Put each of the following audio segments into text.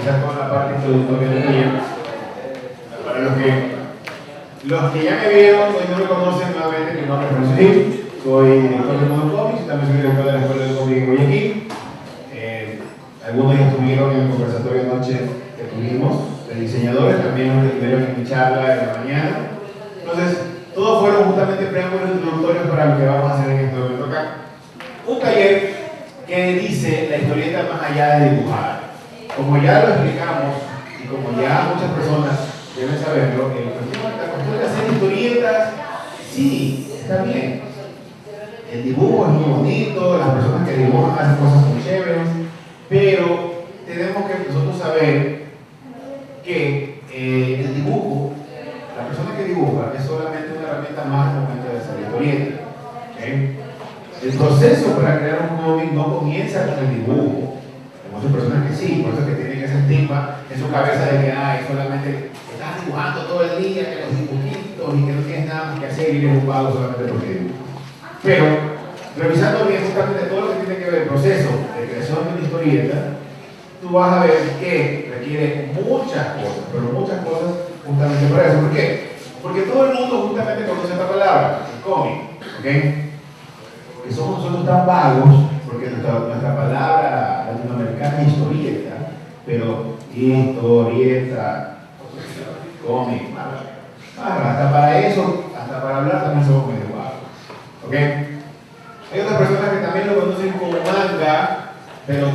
quizás con la parte introductoria del taller. Para los que ya me vieron, hoy no me conocen nuevamente, mi nombre es Francisco Gil, soy director de Mundo Comics y también soy director de la Escuela de Cómic en Guayaquil. Algunos ya estuvieron en el conversatorio anoche que tuvimos de diseñadores, también estuvieron en mi charla de la mañana. Entonces, todos fueron justamente preámbulos introductorios para lo que vamos a hacer en este momento acá. Un taller que dice la historieta más allá de dibujar. Como ya lo explicamos y como ya muchas personas deben saberlo, la cuestión de hacer historietas, sí, está bien. El dibujo es muy bonito, las personas que dibujan hacen cosas muy chéveres, pero tenemos que nosotros saber que el dibujo, la persona que dibuja, es solamente una herramienta más al momento de hacer historieta. ¿Okay? El proceso para crear un cómic no comienza con el dibujo. Hay muchas personas que sí, por eso que tienen ese estigma en su cabeza de que solamente estás dibujando todo el día, que los dibujitos y que no tienes nada más que hacer y eres ocupado solamente porque dibujas. Pero, revisando bien justamente todo lo que tiene que ver el proceso de creación de una historieta, tú vas a ver que requiere muchas cosas, pero muchas cosas justamente para eso. ¿Por qué? Porque todo el mundo justamente conoce esta palabra, el cómic, ¿ok? Que somos nosotros tan vagos, porque nuestra palabra latinoamericana es historieta, pero historieta, cómic, hasta para eso, hasta para hablar también somos medio vagos, ¿ok? Hay otras personas que también lo conocen como manga, pero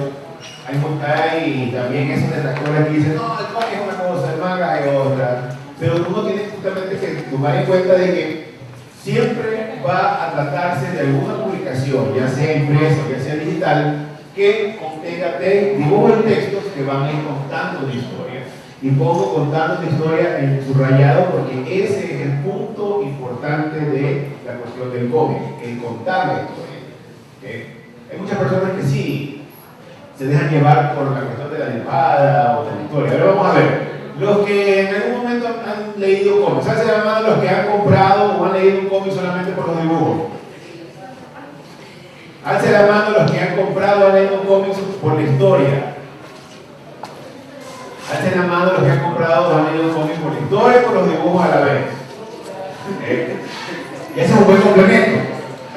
hay también esos detractores que dicen, no, el cómic es una cosa, el manga es otra, pero uno tiene justamente que tomar en cuenta de que siempre va a tratarse de alguna publicación, ya sea impresa o ya sea digital, que contenga dibujos y textos que van a ir contando una historia. Y pongo contando una historia en subrayado porque ese es el punto importante de la cuestión del cómic, el contar la historia. ¿Okay? Hay muchas personas que sí se dejan llevar por la cuestión de la dibujada o de la historia. Ahora vamos a ver. Los que en algún momento han leído cómics, ¿sabes la mano los que han comprado o han leído un cómic solamente por los dibujos? Alce la mano los que han comprado o han leído un cómic por la historia. Alce la mano los que han comprado o han leído un cómic por la historia y por los dibujos a la vez. Y ese es un buen complemento.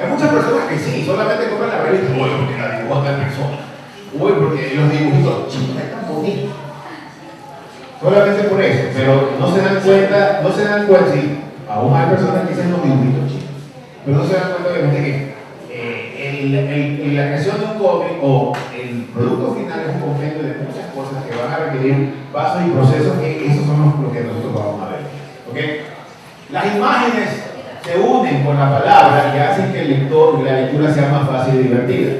Hay muchas personas que sí, solamente compran la revista, uy, porque la dibuja tal persona. Uy, porque los dibujitos, chicos, están bonitos. Solamente por eso, pero no se dan cuenta, sí, aún hay personas que dicen los dibujitos chicos, pero no se dan cuenta obviamente que la creación de un cómic o el producto final es un compendio de muchas cosas que van a requerir pasos y procesos que esos son los que nosotros vamos a ver. ¿Okay? Las imágenes se unen con la palabra y hacen que la lectura sea más fácil y divertida.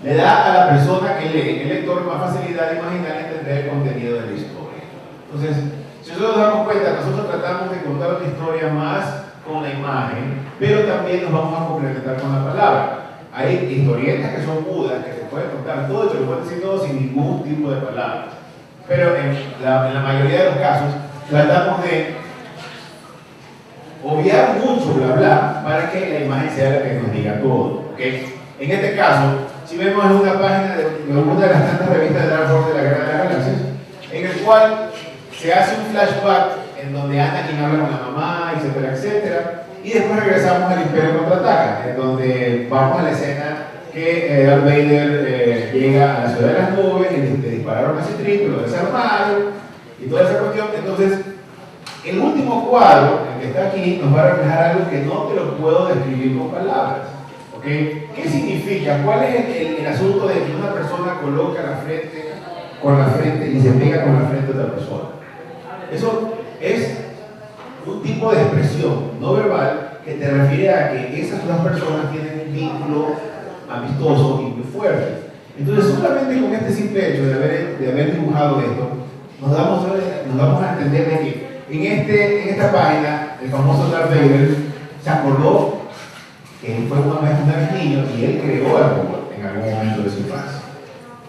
Le da a la persona que lee, el lector, más facilidad de imaginar y entender el contenido de la historia. Entonces, si nosotros nos damos cuenta, nosotros tratamos de contar una historia más con la imagen, pero también nos vamos a complementar con la palabra. Hay historietas que son mudas, que se pueden contar todo y se lo pueden decir todo sin ningún tipo de palabras. Pero en la mayoría de los casos, tratamos de obviar mucho bla bla para que la imagen sea la que nos diga todo. ¿Okay? En este caso, si vemos en una página de alguna de las tantas revistas de Dark Horse de la Guerra de las Galaxias, en el cual se hace un flashback en donde Anakin habla con la mamá, etcétera, etcétera, y después regresamos al Imperio Contraataca, en donde vamos a la escena que Darth Vader llega a la ciudad de las nubes y le dispararon a Citripio, lo desarmaron y toda esa cuestión. Entonces, el último cuadro, el que está aquí, nos va a reflejar algo que no te lo puedo describir con palabras. ¿Okay? ¿Qué significa? ¿Cuál es el asunto de que una persona coloca la frente con la frente y se pega con la frente de otra persona? Eso es un tipo de expresión no verbal que te refiere a que esas dos personas tienen un vínculo amistoso y muy fuerte. Entonces, solamente con este simple hecho de haber dibujado esto, nos damos a entender de que en esta página, el famoso Darth Vader se acordó que él fue una vez niño y él creó al robot en algún momento de su infancia.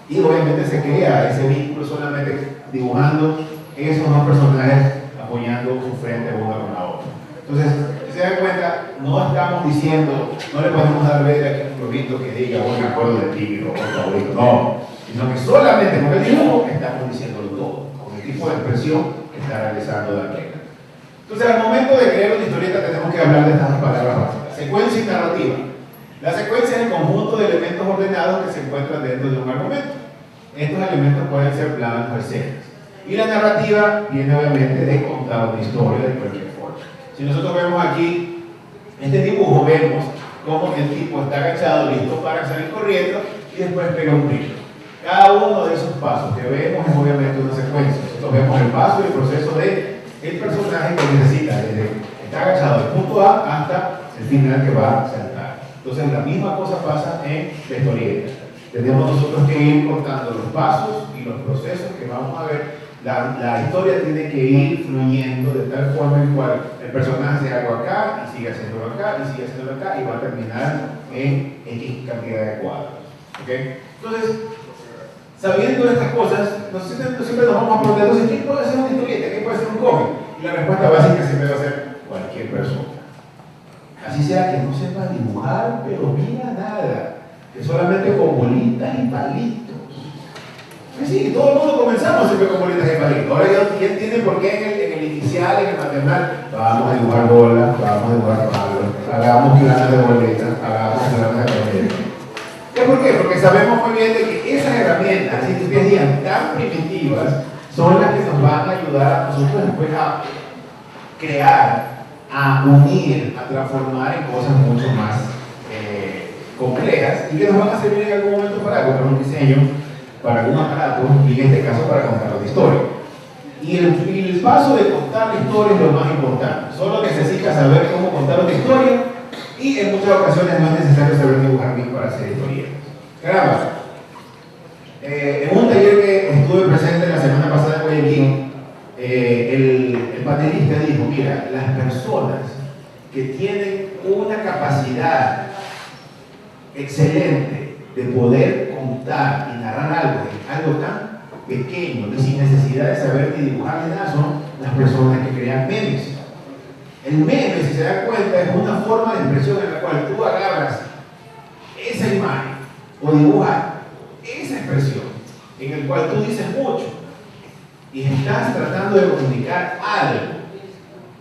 Y obviamente se crea ese vínculo solamente dibujando esos dos personajes apoyando su frente uno con la otra. Entonces, si se dan cuenta, no estamos diciendo, no le podemos dar ver aquí un globito que diga, oh, me acuerdo de ti, mi robot favorito, no, sino que solamente con el dibujo estamos diciéndolo todo. tipo de expresión que está realizando Daniela. Entonces, al momento de crear una historieta tenemos que hablar de estas dos palabras básicas: secuencia y narrativa. La secuencia es el conjunto de elementos ordenados que se encuentran dentro de un argumento. Estos elementos pueden ser planos o escenas. Y la narrativa viene obviamente de contar una historia de cualquier forma. Si nosotros vemos aquí este dibujo, vemos cómo el tipo está agachado, listo para salir corriendo, y después pega un grito. Cada uno de esos pasos que vemos es obviamente una secuencia. Nosotros vemos el paso y el proceso de el personaje que necesita, desde que está agachado del punto A hasta el final que va a saltar. Entonces la misma cosa pasa en la historieta. Tenemos nosotros que ir cortando los pasos y los procesos que vamos a ver. La historia tiene que ir fluyendo de tal forma en cual el personaje hace algo acá y sigue haciéndolo acá y sigue haciéndolo acá y va a terminar en X cantidad de cuadros. ¿Okay? Entonces, sabiendo estas cosas, siempre nos vamos a preguntar, entonces, ¿qué puede ser una historieta? ¿Qué puede ser un cómic? Y la respuesta básica siempre va a ser cualquier persona. Así sea que no sepa dibujar, pero mira nada, que solamente con bolitas y palitos. Sí, todo el mundo comenzamos siempre con bolitas y palitos. Ahora ya entienden por qué en el inicial, en el maternal, vamos a dibujar bolas, vamos a dibujar palos, hagamos planas de bolitas, hagamos planas de bolitas. ¿Por qué? Porque sabemos muy bien de que esas herramientas, si ustedes digan, tan primitivas, son las que nos van a ayudar a nosotros después a crear, a unir, a transformar en cosas mucho más complejas y que nos van a servir en algún momento para algo, para un diseño, para algún aparato y en este caso para contar una historia. Y el paso de contar la historia es lo más importante. Solo necesitas saber cómo contar una historia y en muchas ocasiones no es necesario saber dibujar bien para hacer historietas. Caramba, en un taller que estuve presente la semana pasada en Guayaquil, el panelista dijo, mira, las personas que tienen una capacidad excelente de poder contar y narrar algo tan pequeño y sin necesidad de saber ni dibujar ni nada, son las personas que crean memes. El meme, si se dan cuenta, es una forma de expresión en la cual tú agarras esa imagen o dibujas esa expresión en el cual tú dices mucho y estás tratando de comunicar algo.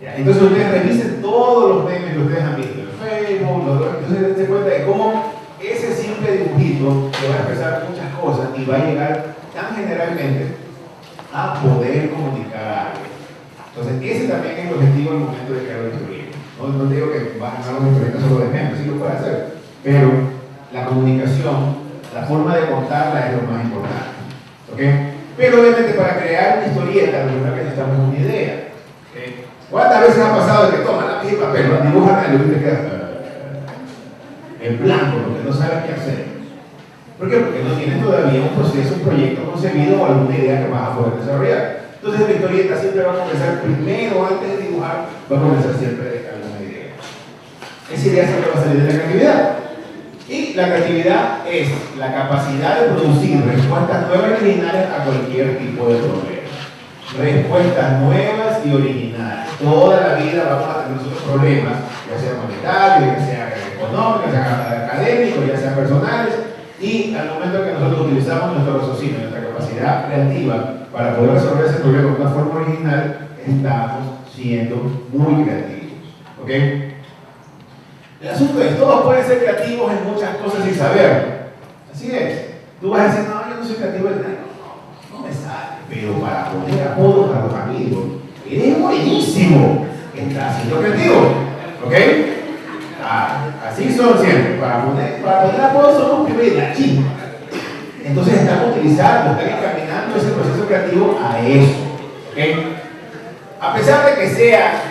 ¿Ya? Entonces ustedes revisen todos los memes que ustedes han visto en Facebook, entonces se cuenta de cómo ese simple dibujito te va a expresar muchas cosas y va a llegar tan generalmente a poder comunicar algo. Entonces ese también es el objetivo al momento de crear una historia. No digo que vas a ganar una historieta solo de memes, sí lo puedes hacer, pero la comunicación, la forma de contarla es lo más importante. ¿Okay? Pero obviamente para crear una historieta, lo primero que necesitamos es una idea. ¿Okay? ¿Cuántas veces ha pasado de que toman lápiz y papel, lo dibujan algo y te quedas en blanco, porque no sabes qué hacer? ¿Por qué? Porque no tienes todavía un proceso, un proyecto concebido o alguna idea que vas a poder desarrollar. Entonces la historieta siempre va a comenzar primero, antes de dibujar, va a comenzar siempre de alguna idea. Esa idea siempre va a salir de la creatividad. Y la creatividad es la capacidad de producir respuestas nuevas y originales a cualquier tipo de problema. Respuestas nuevas y originales. Toda la vida vamos a tener nosotros problemas, ya sea monetarios, ya sea económicos, ya sea académicos, ya sean personales, y al momento que nosotros utilizamos nuestro raciocinio, nuestra capacidad creativa para poder resolver ese problema de una forma original, estamos siendo muy creativos. ¿Ok? El asunto es, todos pueden ser creativos en muchas cosas sin saberlo. Así es. Tú vas a decir, no, yo no soy creativo en nada. No me sale. Pero para poner apodos a los amigos, eres buenísimo. Estás siendo creativo. ¿Ok? Así son siempre. Para poner apodos somos primero la chispa. Entonces están utilizando, están encaminando ese proceso creativo a eso. ¿Okay? A pesar de que sea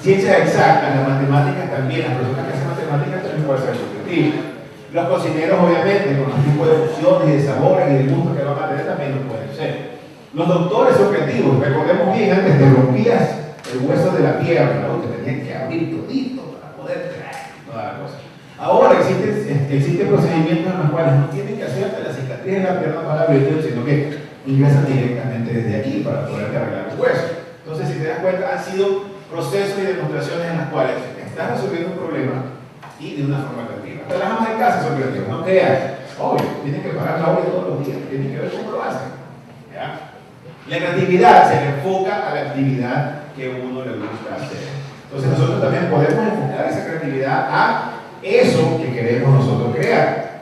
ciencias exactas, las matemáticas también, las personas que hacen matemáticas también pueden ser creativas. Los cocineros obviamente, con los tipos de funciones y de sabores y de gustos que van a tener también lo pueden ser. Los doctores son creativos, recordemos bien, antes te rompías el hueso de la pierna, ¿no? Te tenían que abrir todito para poder traer toda la cosa. Ahora existen procedimientos en los cuales no tienen que hacerte la cicatriz en la pierna para abrirte, sino que ingresan directamente desde aquí para poder arreglar el hueso. Entonces, si te das cuenta, han sido procesos y demostraciones en las cuales estás resolviendo un problema y de una forma creativa. Las amas de casa son creativas, no creas. Obvio, tienen que pagar la olla todos los días, tienen que ver cómo lo hacen. ¿Ya? La creatividad se enfoca a la actividad que uno le gusta hacer. Entonces nosotros también podemos enfocar esa creatividad a eso que queremos nosotros crear.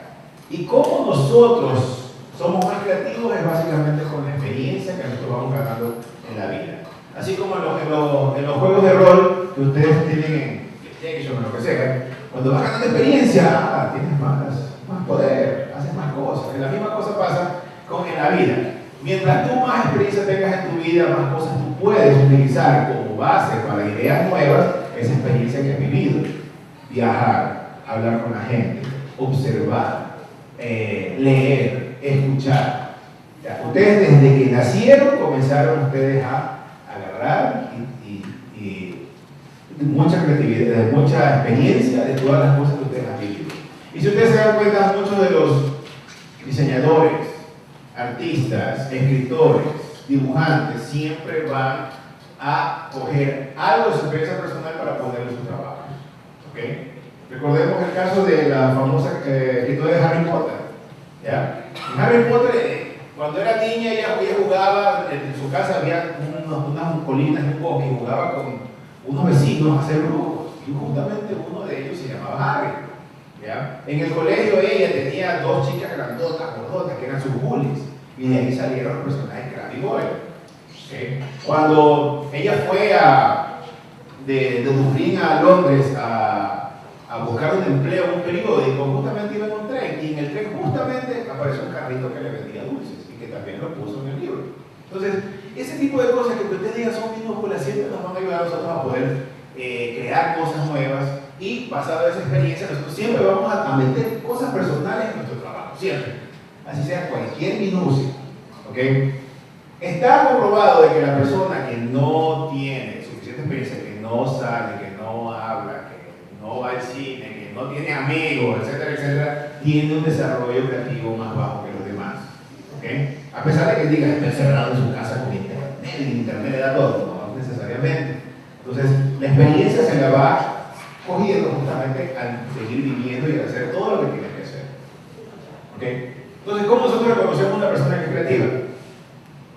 Y cómo nosotros somos más creativos es básicamente con la experiencia que nosotros vamos ganando en la vida. Así como en los juegos de rol que ustedes tienen en PlayStation o lo que sea, cuando vas ganando experiencia, tienes más poder, haces más cosas. Y la misma cosa pasa en la vida. Mientras tú más experiencia tengas en tu vida, más cosas tú puedes utilizar como base para ideas nuevas, esa experiencia que has vivido. Viajar, hablar con la gente, observar, leer, escuchar. Ya, ustedes desde que nacieron comenzaron ustedes a agarrar y mucha creatividad, mucha experiencia de todas las cosas que ustedes han vivido. Y si ustedes se dan cuenta, muchos de los diseñadores, artistas, escritores, dibujantes, siempre van a coger algo de su experiencia personal para ponerlo en su trabajo. ¿Okay? Recordemos el caso de la famosa escritora de Harry Potter. ¿Ya? En Harry Potter, cuando era niña, ella jugaba, en su casa había unas colinas y un bosque, y jugaba con unos vecinos a hacer brujos, y justamente uno de ellos se llamaba Harry. ¿Ya? En el colegio ella tenía dos chicas grandotas, gordotas, que eran sus bullies, y de ahí salieron los personajes Krabby Goyle. ¿Okay? Cuando ella fue de Dublín a Londres a buscar un empleo en un periódico, justamente iba en un tren, y en el tren justamente apareció un carrito que le vendía dulces, y que también lo puso en el libro. Entonces, ese tipo de cosas que usted diga son minúsculas, siempre nos van a ayudar a nosotros a poder crear cosas nuevas, y basado en esa experiencia, nosotros siempre vamos a meter cosas personales en nuestro trabajo, siempre, así sea cualquier minucia. ¿Okay? Está comprobado de que la persona que no tiene suficiente experiencia, que no sale, que no habla, que no va al cine, que no tiene amigos, etcétera, etcétera, tiene un desarrollo creativo más bajo que los demás. ¿Okay? A pesar de que diga, está encerrado en su casa con internet, el internet le da todo, no necesariamente. Entonces, la experiencia se la va cogiendo justamente al seguir viviendo y al hacer todo lo que tiene que hacer. ¿Okay? Entonces, ¿cómo nosotros reconocemos a una persona que es creativa?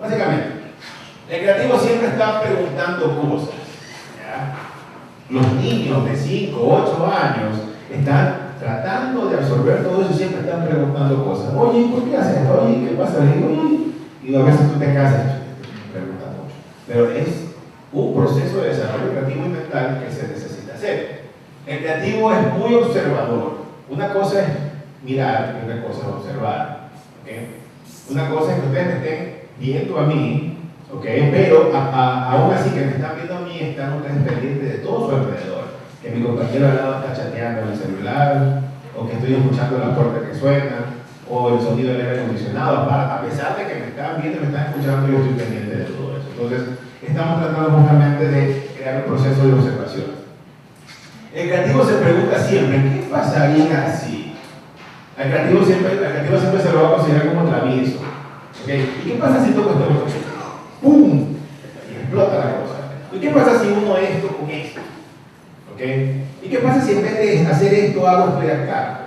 Básicamente, el creativo siempre está preguntando cosas. ¿Ya? Los niños de 5, 8 años están tratando de absorber todo eso y siempre están preguntando cosas. Oye, ¿por qué haces esto? Oye, ¿qué pasa? Y a veces tú te casas y preguntas mucho. Pero es un proceso de desarrollo creativo y mental que se necesita hacer. El creativo es muy observador. Una cosa es mirar y otra cosa es observar. ¿Okay? Una cosa es que ustedes me estén viendo a mí, ¿okay? Pero aún así que me están viendo a mí, están ustedes pendientes de todo su alrededor. Que mi compañero al lado está chateando en el celular, o que estoy escuchando la puerta que suena, o el sonido del aire acondicionado. A pesar de que me están viendo, me están escuchando, yo estoy pendiente de todo eso. Entonces, estamos tratando justamente de crear un proceso de observación. El creativo se pregunta siempre, ¿qué pasaría si? El creativo siempre se lo va a considerar como travieso. ¿Okay? ¿Y qué pasa si toco este botón? ¡Pum! Y explota la cosa. ¿Y qué pasa si uno esto con esto? ¿Okay? ¿Y qué pasa si en vez de hacer esto hago esto de acá?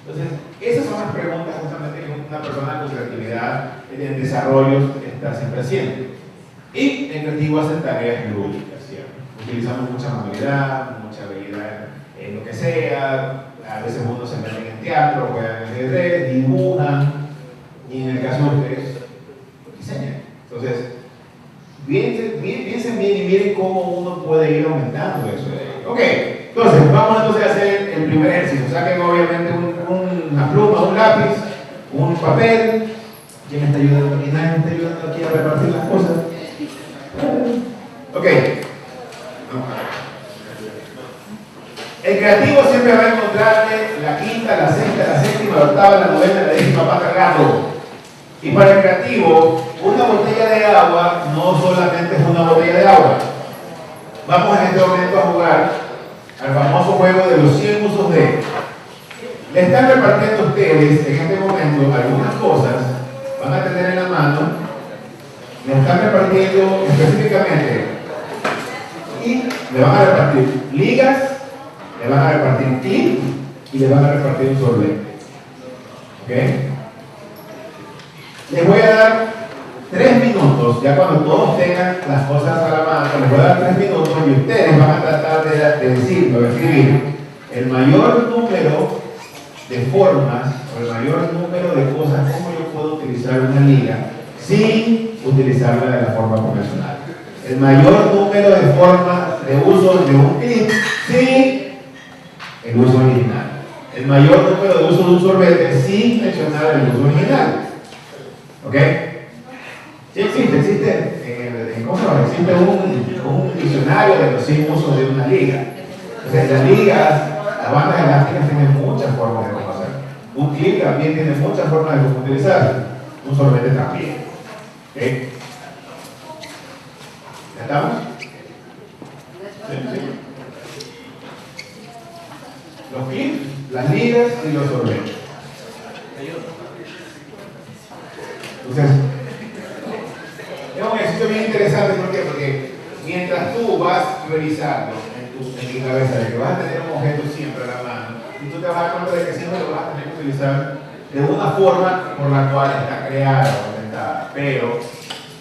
Entonces, esas son las preguntas justamente que una persona con creatividad en desarrollo está siempre haciendo. Y el creativo hace tareas lúdicas, ¿cierto? Utilizamos mucha manualidad, mucha habilidad en lo que sea. A veces uno se mete en teatro, juegan en ajedrez, dibujan, y en el caso de ustedes, diseñan. Entonces, piensen bien y miren cómo uno puede ir aumentando eso. Ok, entonces, vamos entonces a hacer el primer ejercicio. Saquen obviamente una pluma, un lápiz, un papel. ¿Quién me está ayudando aquí? Nadie me está ayudando aquí a repartir las cosas. Ok. El creativo siempre va a encontrarle la quinta, la sexta, la séptima, la octava, la novena, la décima pata al gato. Y para el creativo, una botella de agua no solamente es una botella de agua. Vamos en este momento a jugar al famoso juego de los 100 usos de. Le están repartiendo a ustedes en este momento algunas cosas, van a tener en la mano, le están repartiendo específicamente y le van a repartir ligas, le van a repartir clip y le van a repartir un sorbete. ¿Ok? Les voy a dar 3 minutos, ya cuando todos tengan las cosas a la mano, les voy a dar 3 minutos y ustedes van a tratar de decirlo, de escribir el mayor número de formas o el mayor número de cosas como yo puedo utilizar una liga sin utilizarla de la forma convencional. El mayor número de formas de uso de un clip sin el uso original. El mayor número de uso de un sorbete sin mencionar el uso original. ¿Ok? Sí existe, ¿cómo se llama? Existe un diccionario de los 100 usos de una liga. Entonces, las ligas, las bandas elásticas tienen muchas formas de cómo hacerlo. Un clip también tiene muchas formas de cómo utilizarlo. Un sorbete también. ¿Ok? ¿Ya estamos? Sí. Los clips, las ligas y los sorbetes. Entonces, es un ejercicio bien interesante. ¿Por qué? Porque mientras tú vas revisando en tu cabeza de que vas a tener un objeto siempre a la mano, y tú te vas a dar cuenta de que siempre lo vas a tener que utilizar de una forma por la cual está creada o inventada, pero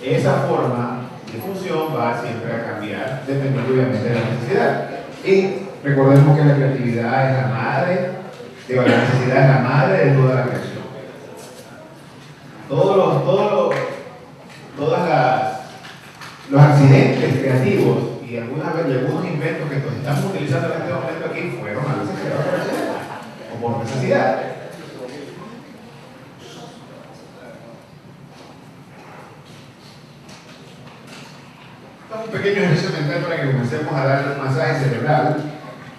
esa forma de función va siempre a cambiar dependiendo obviamente de la necesidad. Y recordemos que la creatividad es la madre, la necesidad es la madre de toda la creación. Los accidentes creativos y algunos inventos que estamos utilizando en este momento aquí fueron a veces creados o por necesidad. Un pequeño ejercicio mental para que comencemos a dar un masaje cerebral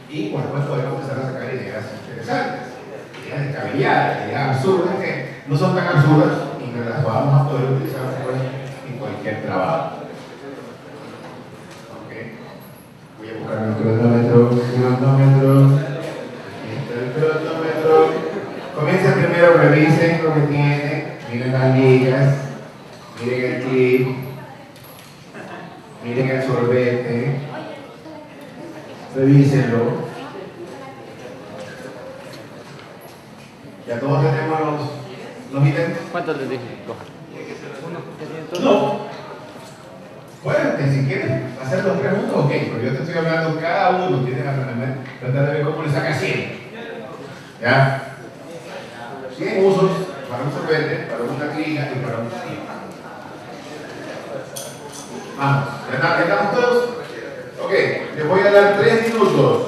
y por supuesto podemos empezar a sacar ideas interesantes, ideas descabelladas, ideas absurdas que no son tan absurdas y que las vamos a poder utilizar después en cualquier trabajo. Okay. Voy a buscar el cronómetro. Comiencen primero, revisen lo que tienen, miren las ligas, miren el clip, miren el sorbete, revísenlo. Ya todos tenemos los ítems. ¿Cuántos les dije? No. Pueden, si quieren hacer 2 preguntas, ok, pero yo te estoy hablando, cada uno tiene que tratar de ver cómo le saca 100. ¿Ya? 100 usos para un sorbete, para una liga y para un clip. Vamos, ¿ya estamos todos? Ok, les voy a dar 3 minutos.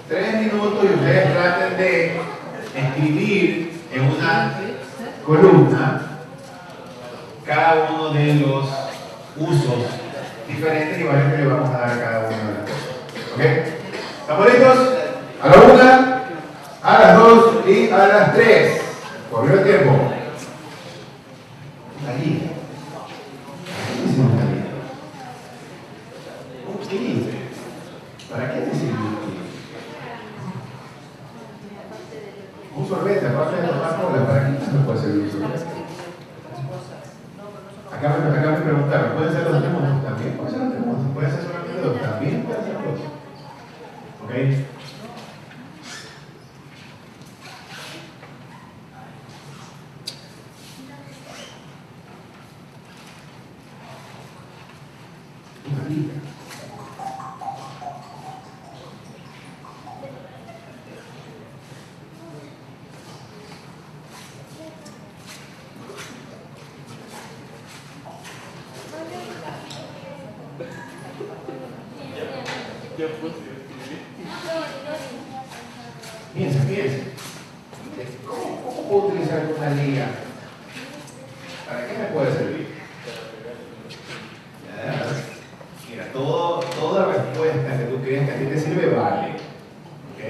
3 minutos y ustedes traten de escribir en una columna cada uno de los usos diferentes y varios que le vamos a dar a cada una de las cosas. ¿Ok? ¿Estamos listos? A la 1, a las 2 y a las 3. Corrió el tiempo. Ahí. ¿Para qué te sirve un sorbete? Aparte de tomar cola, ¿para qué no puede servir un sorbete? Acá me preguntaron, ¿pueden ser los temas? También puede ser los temas, puede ser solamente dos, también puede ser dos. ¿Ok? Una liga. Piensen. ¿Cómo puedo utilizar una liga? ¿Para qué me puede servir? Mira, toda respuesta que tú creas que a ti te sirve vale. ¿Ok?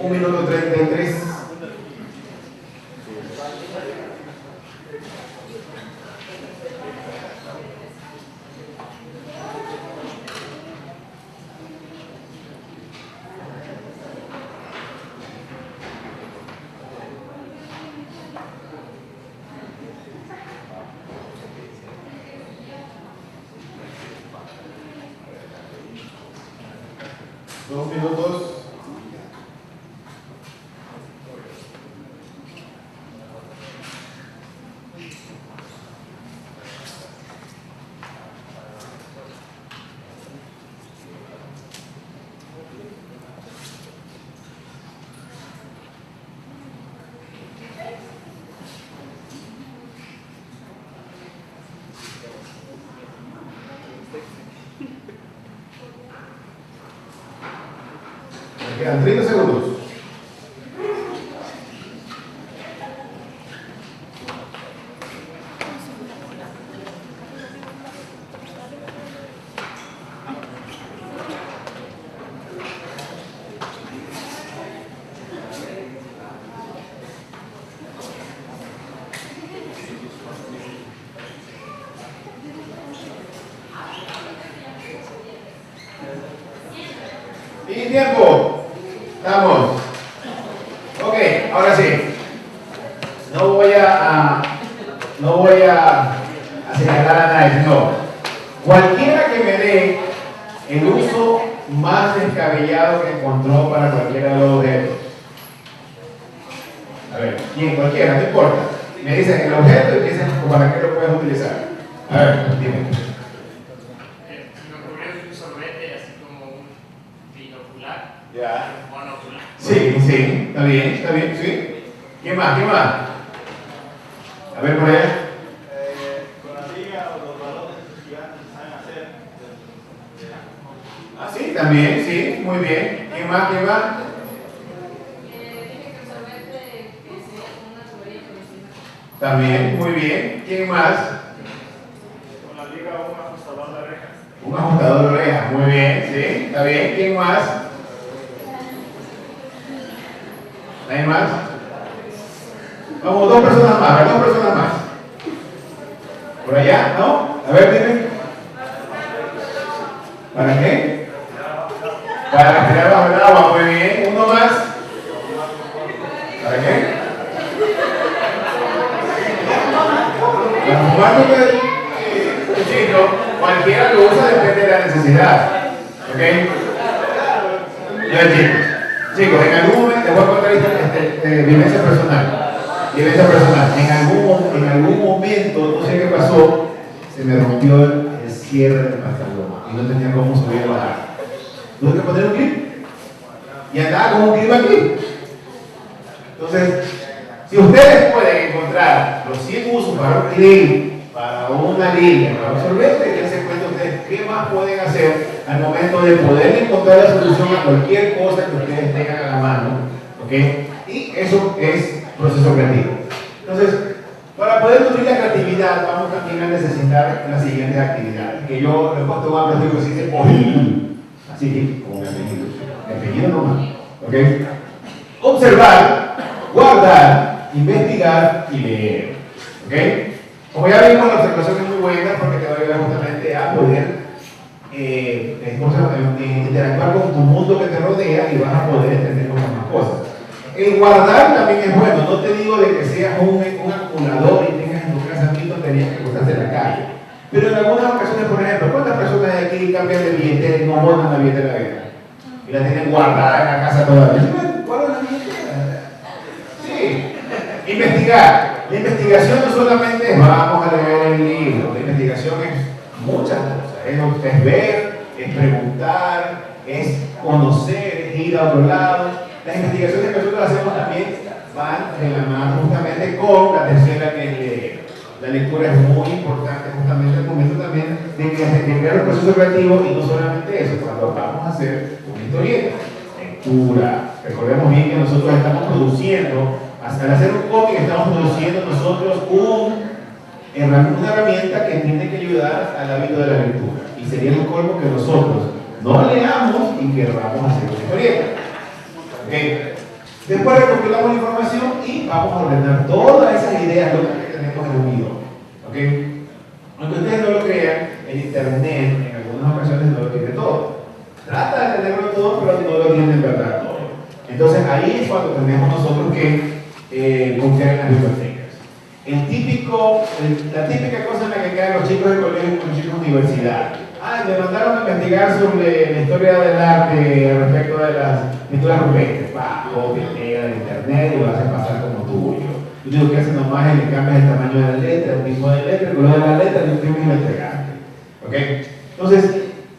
Un minuto 33. 2 minutos. Me quedan 30 segundos. Y tiempo. Estamos. Ok, ahora sí. No voy a señalar a nadie, no. Cualquiera que me dé el uso más descabellado que encontró para cualquiera de los objetos. A ver, ¿quién? Cualquiera, no importa. Me dicen el objeto y dicen para qué lo puedes utilizar. A ver, dime. Ya. Sí, sí, está bien, sí. ¿Qué más? A ver, por allá. Con la liga o los balones gigantes saben hacer. Ah, sí, también, sí, muy bien. ¿Qué más? Dije que el sorbete que se con una tubería por encima. También, muy bien. ¿Quién más? Con la liga un ajustador de orejas. Un ajustador de orejas, muy bien, sí, está bien. ¿Quién más? ¿Nadie más? Vamos, 2 personas más, ¿Por allá? ¿No? A ver, dime. ¿Para qué? Para respirar bajo el agua, muy bien. ¿Uno más? ¿Para qué? Para fumar, chico, cualquiera lo usa, depende de la necesidad. ¿Ok? Ya, chicos, en algún momento, les voy a contar vivencia personal. En algún momento, no sé qué pasó, se me rompió el cierre del pantalón y no tenía cómo subir o bajar. Tuve que poner un clip. Y andaba con un clip aquí. Entonces, si ustedes pueden encontrar los 100 usos para un clip, para una línea, para un sorbete, dense cuenta ustedes qué más pueden hacer al momento de poder encontrar la solución a cualquier cosa que ustedes tengan a la mano. ¿Ok? Y eso es proceso creativo. Entonces, para poder nutrir la creatividad, vamos también a necesitar las siguientes actividades. Que yo le he puesto un apellido que se dice OIL. Así que, como mi apellido. Mi apellido nomás. ¿Ok? Observar, guardar, investigar y leer. ¿Ok? Como ya vimos, la observación es muy buena porque te va a ayudar justamente a poder interactuar con tu mundo que te rodea y vas a poder entender muchas más cosas. El guardar también es bueno. No te digo de que seas un acumulador y tengas en tu casa mil tonterías que botaste en la calle. Pero en algunas ocasiones, por ejemplo, ¿cuántas personas de aquí cambian de billetera y no botan la billetera vieja? Y la tienen guardada en la casa todavía. ¿Guardan la billetera? Sí. Investigar. La investigación no solamente es vamos a leer el libro. La investigación es muchas cosas. Es ver, es preguntar, es conocer, es ir a otro lado. Las investigaciones que nosotros hacemos también van de la mano justamente con la tercera, que es leer. La lectura es muy importante justamente al momento también de crear un proceso creativo, y no solamente eso, cuando vamos a hacer una historieta, lectura. Recordemos bien que nosotros estamos produciendo, al hacer un cómic estamos produciendo nosotros una herramienta que tiene que ayudar al hábito de la lectura. Y sería un colmo que nosotros no leamos y queramos hacer una historieta. ¿Okay? Después recopilamos la información y vamos a ordenar todas esas ideas locas que tenemos en un guión. ¿Okay? Aunque ustedes no lo crean, el internet en algunas ocasiones no lo tiene todo. Trata de tenerlo todo, pero no lo tiene en verdad todo. Entonces ahí es cuando tenemos nosotros que confiar en las bibliotecas. La típica cosa en la que caen los chicos de colegio y los chicos de universidad. me mandaron a investigar sobre la historia del arte respecto de las pinturas rupestres. Copia, pega de internet y lo hace pasar como tuyo. Lo único que hace nomás es le cambias el tamaño de la letra, el tipo de letra, el color de la letra, lo imprimes y lo entregaste. ¿Ok? Entonces,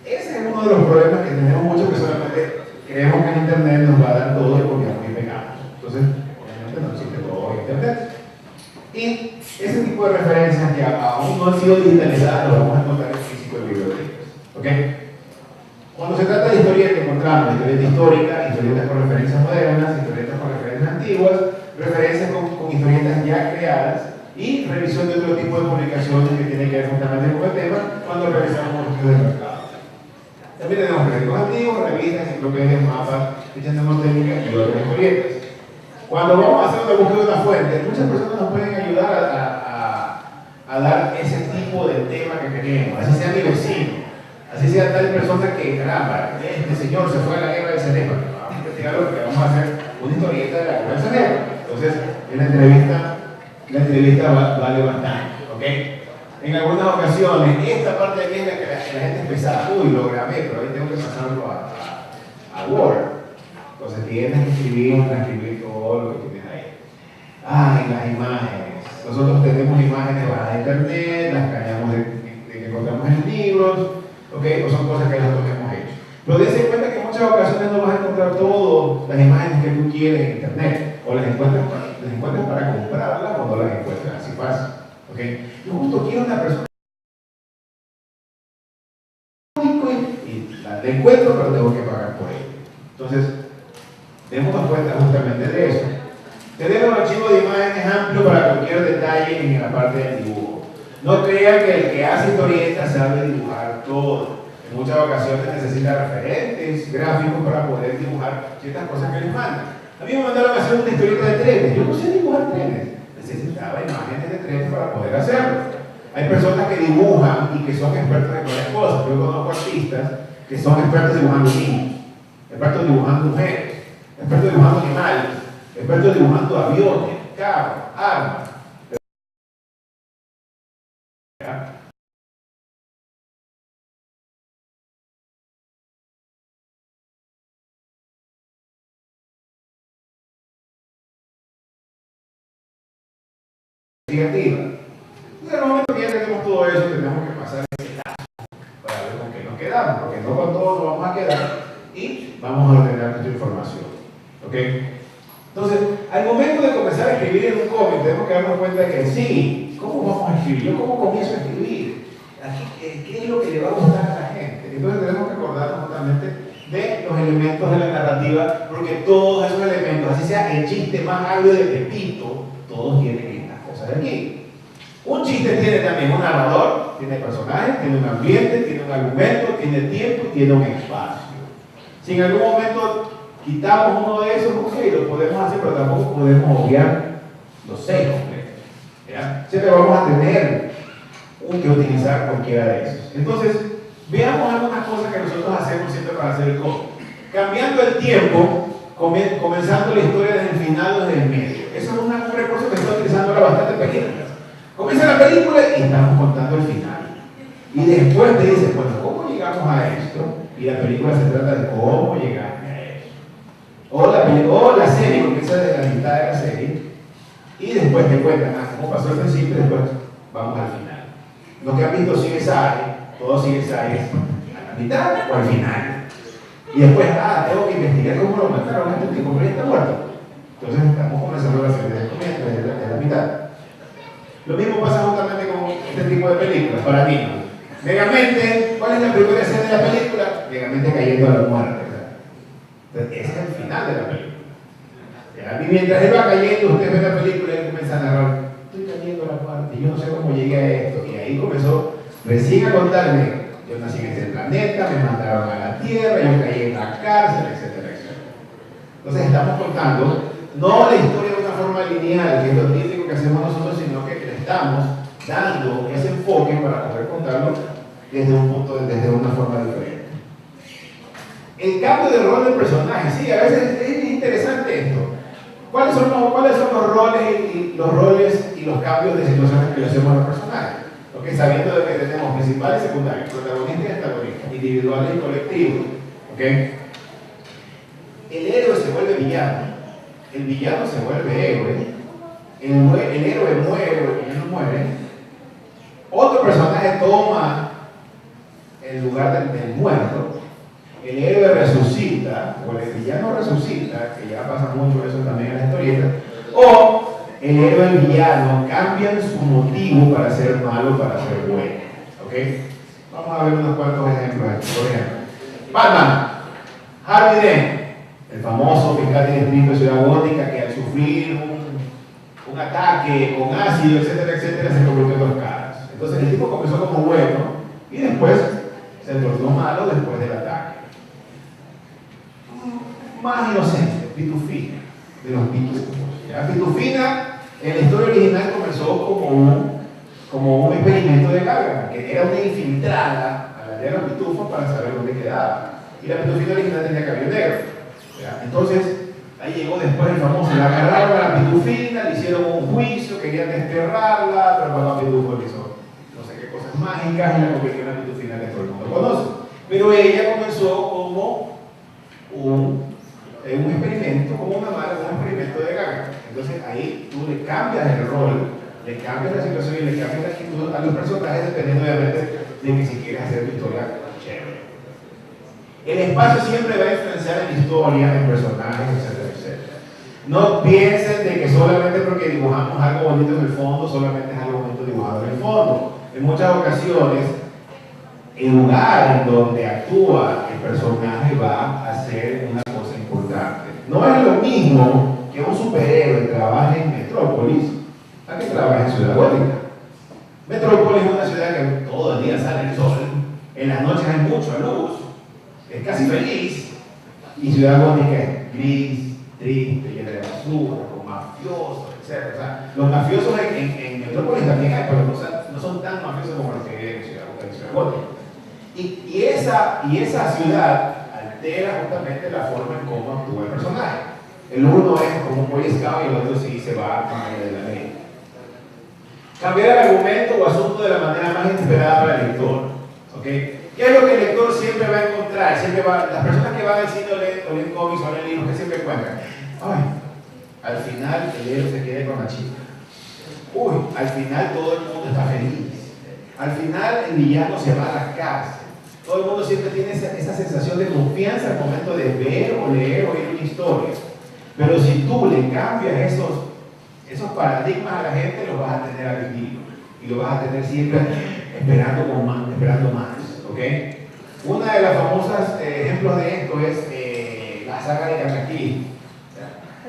ese es uno de los problemas que tenemos mucho, que solamente creemos que en internet nos va a dar todo y copiamos y pegamos. Entonces, obviamente no existe todo en internet. Y ese tipo de referencias que aún no han sido digitalizadas, lo vamos a encontrar en físico de bibliotecas. ¿Ok? Cuando se trata de historietas, encontramos historietas históricas, historietas con referencias modernas, historietas con referencias antiguas, referencias con historietas ya creadas y revisión de otro tipo de publicaciones que tienen que ver justamente con el tema cuando realizamos los estudios de mercado. También tenemos periódicos antiguos, revistas, enciclopedias, mapas, fichas mnemotécnicas y otras historietas. Cuando vamos a hacer una búsqueda de una fuente, muchas personas nos pueden ayudar a dar ese tipo de tema que queremos, así sea mi vecino, así sea tal persona que, caramba, este señor se fue a la guerra del cerebro, vamos a investigarlo porque vamos a hacer una historieta de la guerra del cerebro. Entonces, en la entrevista vale bastante, ¿ok? En algunas ocasiones, esta parte de aquí es la que la gente empezaba, uy, lo grabé, pero ahí tengo que pasarlo a Word. Entonces tienes que transcribir todo lo que tienes ahí. Ay, las imágenes. Nosotros tenemos imágenes bajadas de internet, las cañamos de que encontramos en libros, ¿ok? O son cosas que nosotros hemos hecho. Pero dense cuenta que en muchas ocasiones no vas a encontrar todas las imágenes que tú quieres en internet, o las encuentras para comprarlas o no las encuentras así fácil, ¿ok? Yo justo quiero una persona y la encuentro, pero tengo que pagar por ella. Entonces, démonos cuenta justamente de eso. Tener un archivo de imágenes amplio para cualquier detalle en la parte del dibujo. No crean que el que hace historietas sabe dibujar todo. En muchas ocasiones necesita referentes gráficos para poder dibujar ciertas cosas que les mandan. A mí me mandaron a hacer una historieta de trenes. Yo no sé dibujar trenes. Necesitaba imágenes de trenes para poder hacerlo. Hay personas que dibujan y que son expertos en varias cosas. Yo conozco artistas que son expertos dibujando niños, expertos dibujando mujeres, expertos dibujando animales, expertos dibujando aviones, carros, armas. Entonces, en el momento que ya tenemos todo eso, tenemos que pasar el etapas para ver con qué nos quedamos, porque no con todo nos vamos a quedar y vamos a ordenar nuestra información. ¿Ok? Entonces, al momento de comenzar a escribir en un cómic, tenemos que darnos cuenta de que sí, ¿cómo vamos a escribir? ¿Yo cómo comienzo a escribir? ¿Qué es lo que le va a gustar a la gente? Entonces tenemos que acordarnos justamente de los elementos de la narrativa, porque todos esos elementos, así sea el chiste más agrio de Pepito, todos tienen estas cosas de aquí. Un chiste tiene también un narrador, tiene personajes, tiene un ambiente, tiene un argumento, tiene tiempo y tiene un espacio. Si en algún momento quitamos uno de esos, ok, lo podemos hacer, pero tampoco podemos obviar los 6 completos. ¿Ya? Siempre vamos a tener que utilizar cualquiera de esos. Entonces, veamos algunas cosas que nosotros hacemos siempre para hacer el cómic. Cambiando el tiempo, comenzando la historia desde el final o desde el medio. Eso es un recurso que se está utilizando ahora bastante películas. Comienza la película y estamos contando el final. Y después te dicen, bueno, ¿cómo llegamos a esto? Y la película se trata de cómo llegar a eso. O la serie comienza desde la mitad de la serie y después te cuentan cómo pasó el principio y después vamos al final. Los que han visto CSI, todos CSI es a la mitad o al final. Y después, tengo que investigar cómo lo mataron a este tipo, pero ya está muerto. Entonces estamos comenzando la serie desde el comienzo, desde la mitad. Lo mismo pasa justamente con este tipo de películas para niños. Megamente, ¿cuál es la primera escena de la película? Megamente cayendo a la muerte. Entonces, ese es el final de la película. ¿Ya? Y mientras él va cayendo, usted ve la película y él comienza a narrar, estoy cayendo a la muerte, yo no sé cómo llegué a esto. Y ahí comenzó recién a contarme, yo nací en este planeta, me mandaron a la Tierra, yo caí en la cárcel, etcétera, etcétera. Entonces estamos contando no la historia de una forma lineal, que es lo típico que hacemos nosotros, sino que le estamos dando ese enfoque para poder contarlo desde un punto, desde una forma diferente. El cambio de rol del personaje, sí, a veces es interesante esto. ¿Cuáles son los roles y los cambios de situaciones que le hacemos a los personajes? ¿ok? Sabiendo de que tenemos principales y secundarios, protagonistas y antagonistas, individuales y colectivos, ¿ok? El héroe se vuelve villano, el villano se vuelve héroe, el héroe muere y no muere, otro personaje toma el lugar del muerto, el héroe resucita, o el villano resucita, que ya pasa mucho eso también en la historieta, o el héroe y el villano cambian su motivo para ser malo, para ser bueno. ¿Ok? Vamos a ver unos cuantos ejemplos aquí. Por ejemplo, Batman, Harvey Dent, el famoso fiscal de distrito de Ciudad Gótica, que al sufrir un ataque con ácido, etcétera, etcétera, se convirtió en 2 caras. Entonces el tipo comenzó como bueno y después se tornó malo después del ataque. Más inocente, Pitufina, de los pitufos. ¿Ya? Pitufina, en la historia original comenzó como un experimento de carga, que era una infiltrada a la aldea de los pitufos para saber dónde quedaba. Y la pitufina original tenía cabello negro. ¿Ya? Entonces, ahí llegó después el famoso, la agarraron a la pitufina, le hicieron un juicio, querían desterrarla, pero papá pitufo le hizo no sé qué cosas mágicas y la convirtió en la pitufina que todo el mundo conoce. Pero ella comenzó como un experimento, como una mala, un experimento de gaga. Entonces ahí tú le cambias el rol, le cambias la situación y le cambias la actitud a los personajes dependiendo obviamente de que si quieres hacer tu historia chévere. El espacio siempre va a influenciar en la historia, en personajes, etcétera, etcétera. No piensen de que solamente porque dibujamos algo bonito en el fondo, solamente es algo bonito dibujado en el fondo. En muchas ocasiones, el lugar en donde actúa el personaje va a ser una cosa importante. No es lo mismo que un superhéroe trabaje en Metrópolis a que trabaje en Ciudad Gótica. Metrópolis es una ciudad que todo el día sale el sol, en las noches hay mucha luz, es casi feliz, y Ciudad Gótica es gris, triste, llena de basura, con mafiosos, etc. O sea, los mafiosos en Metrópolis también hay, pero no son tan mafiosos como los que hay en Ciudad Gótica. Y esa ciudad altera justamente la forma en cómo actúa el personaje. El uno es como un boy scout y el otro sí se va a manera de la ley. Cambiar el argumento o asunto de la manera más inesperada para el lector. ¿Okay? ¿Qué es lo que el lector siempre va a encontrar? Las personas que van al cine o leen cómics o leen libros, que siempre encuentran. Ay, al final el héroe se queda con la chica. Uy, al final todo el mundo está feliz. Al final el villano se va a la cárcel. Todo el mundo siempre tiene esa sensación de confianza al momento de ver o leer o oír una historia. Pero si tú le cambias esos paradigmas a la gente, los vas a tener a vivir. Y lo vas a tener siempre esperando más. ¿Okay? Una de las famosas ejemplos de esto es la saga de Cataclysmo.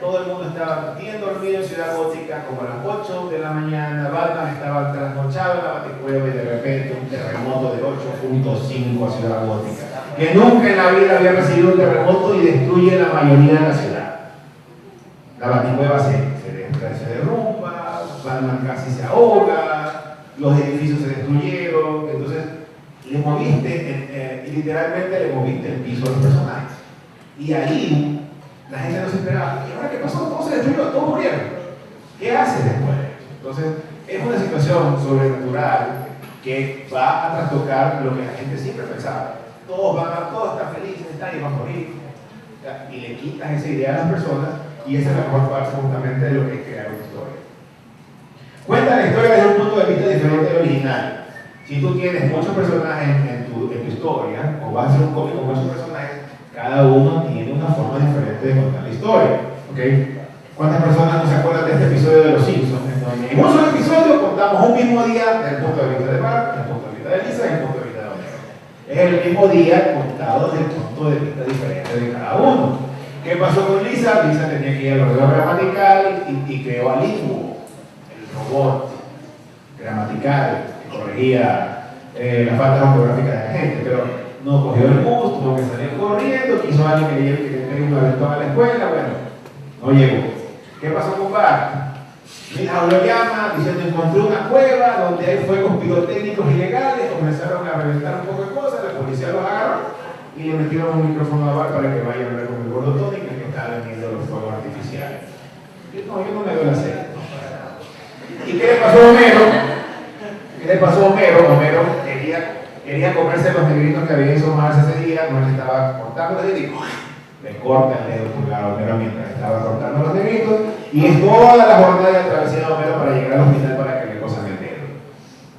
Todo el mundo estaba bien dormido en Ciudad Gótica, como a las 8 de la mañana. Batman estaba trasnochado en la Baticueva y de repente un terremoto de 8.5 a Ciudad Gótica, que nunca en la vida había recibido un terremoto y destruye la mayoría de la ciudad. La Baticueva se derrumba, Batman casi se ahoga, los edificios se destruyeron. Entonces le moviste, literalmente le moviste el piso a los personajes. Y ahí la gente no se esperaba. ¿Y ahora qué pasó? ¿Cómo se destruyó? ¿Todos murieron? ¿Qué haces después? Entonces, es una situación sobrenatural que va a trastocar lo que la gente siempre pensaba. Todos están felices, nadie va a morir. Y le quitas esa idea a las personas, y esa es la mejor parte justamente de lo que es crear una historia. Cuenta la historia desde un punto de vista diferente del original. Si tú tienes muchos personajes en tu historia, o vas a hacer un cómic con muchos personajes, cada uno tiene una forma diferente de contar la historia. ¿Okay? ¿Cuántas personas no se acuerdan de este episodio de Los Simpsons? En un solo episodio contamos un mismo día desde el punto de vista de Bart, desde el punto de vista de Lisa y desde el punto de vista de Homero. Es el mismo día contado desde el punto de vista diferente de cada uno. ¿Qué pasó con Lisa? Lisa tenía que ir al ordenador gramatical y creó a Linguo, el robot gramatical que corregía las faltas ortográficas de la gente, pero no cogió el bus, tuvo que salir corriendo, quiso alguien que tenía un aventón a la escuela, bueno, no llegó. ¿Qué pasó con Bart? Mira, lo llama diciendo encontré una cueva donde hay fuegos pirotécnicos ilegales, comenzaron a reventar un poco de cosas, la policía los agarró y le metieron un micrófono a Bart para que vaya a hablar con el gordo Tony, que estaba vendiendo los fuegos artificiales. Yo no me doy la serie. ¿Y qué le pasó a Homero? ¿Qué le le pasó a Homero? Homero quería comerse los negritos que había hizo Marx ese día, Marx estaba cortando los negritos, le corta el dedo pulgar a Homero mientras estaba cortando los negritos, y es toda la jornada de travesía de Homero para llegar al hospital para que le cosan el dedo.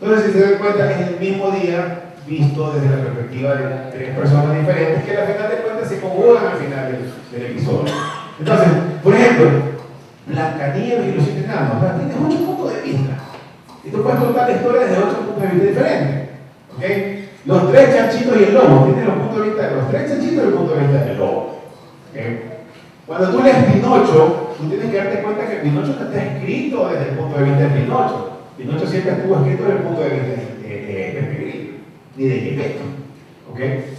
Entonces, si se dan cuenta, es el mismo día visto desde la perspectiva de tres personas diferentes que al final de cuentas se conjugan al final del episodio. Entonces, por ejemplo, Blancanieves y los siete enanos, tienes 8 puntos de vista. Y tú puedes contar la historia desde 8 puntos de vista diferentes. ¿Okay? Los tres chanchitos y el lobo, tienes los puntos de vista de los tres chanchitos y el punto de vista del lobo. ¿Okay? Cuando tú lees Pinocho, tú tienes que darte cuenta que Pinocho no está escrito desde el punto de vista de Pinocho. Pinocho siempre estuvo escrito desde el punto de vista de Pepe ni de Gepetto. ¿Okay?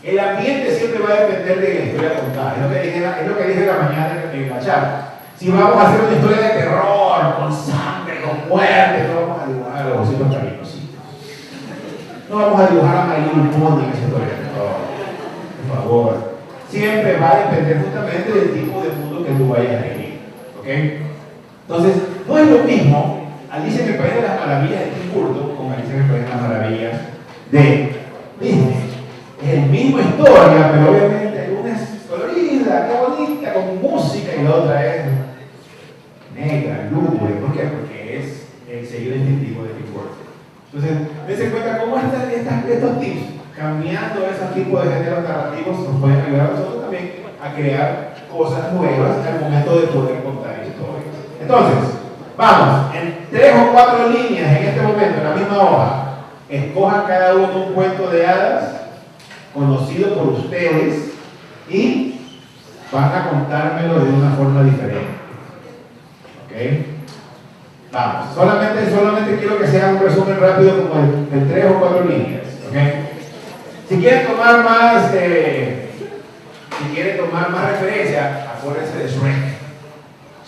El ambiente siempre va a depender de la historia contada. Es lo que dije la mañana en la charla. Si vamos a hacer una historia de terror, con sangre, con muerte, no vamos a dibujar a los ositos cariñositos. No vamos a dibujar a My Little Pony en esa historia de terror. Por favor. Siempre va a depender justamente del tipo de mundo que tú vayas a vivir. ¿Ok? Entonces, no es lo mismo Alicia en el País de las Maravillas de Tim Burton con Alicia en el País de las Maravillas de Disney. Es la misma historia, pero obviamente una es colorida, qué bonita, con música, y la otra es negra, lúgubre. ¿Por qué? Porque es el sello distintivo de Tim Burton. Entonces, dense cuenta cómo estos tips, cambiando esos tipos de géneros narrativos, nos pueden ayudar a nosotros también a crear cosas nuevas al momento de poder contar historias. Entonces, vamos, en 3 o 4 líneas en este momento, en la misma hoja, escojan cada uno un cuento de hadas conocido por ustedes y van a contármelo de una forma diferente. ¿Ok? Vamos, solamente quiero que sea un resumen rápido como de 3 o 4 líneas. ¿Ok? Si quieren tomar más referencia, acuérdense de Shrek.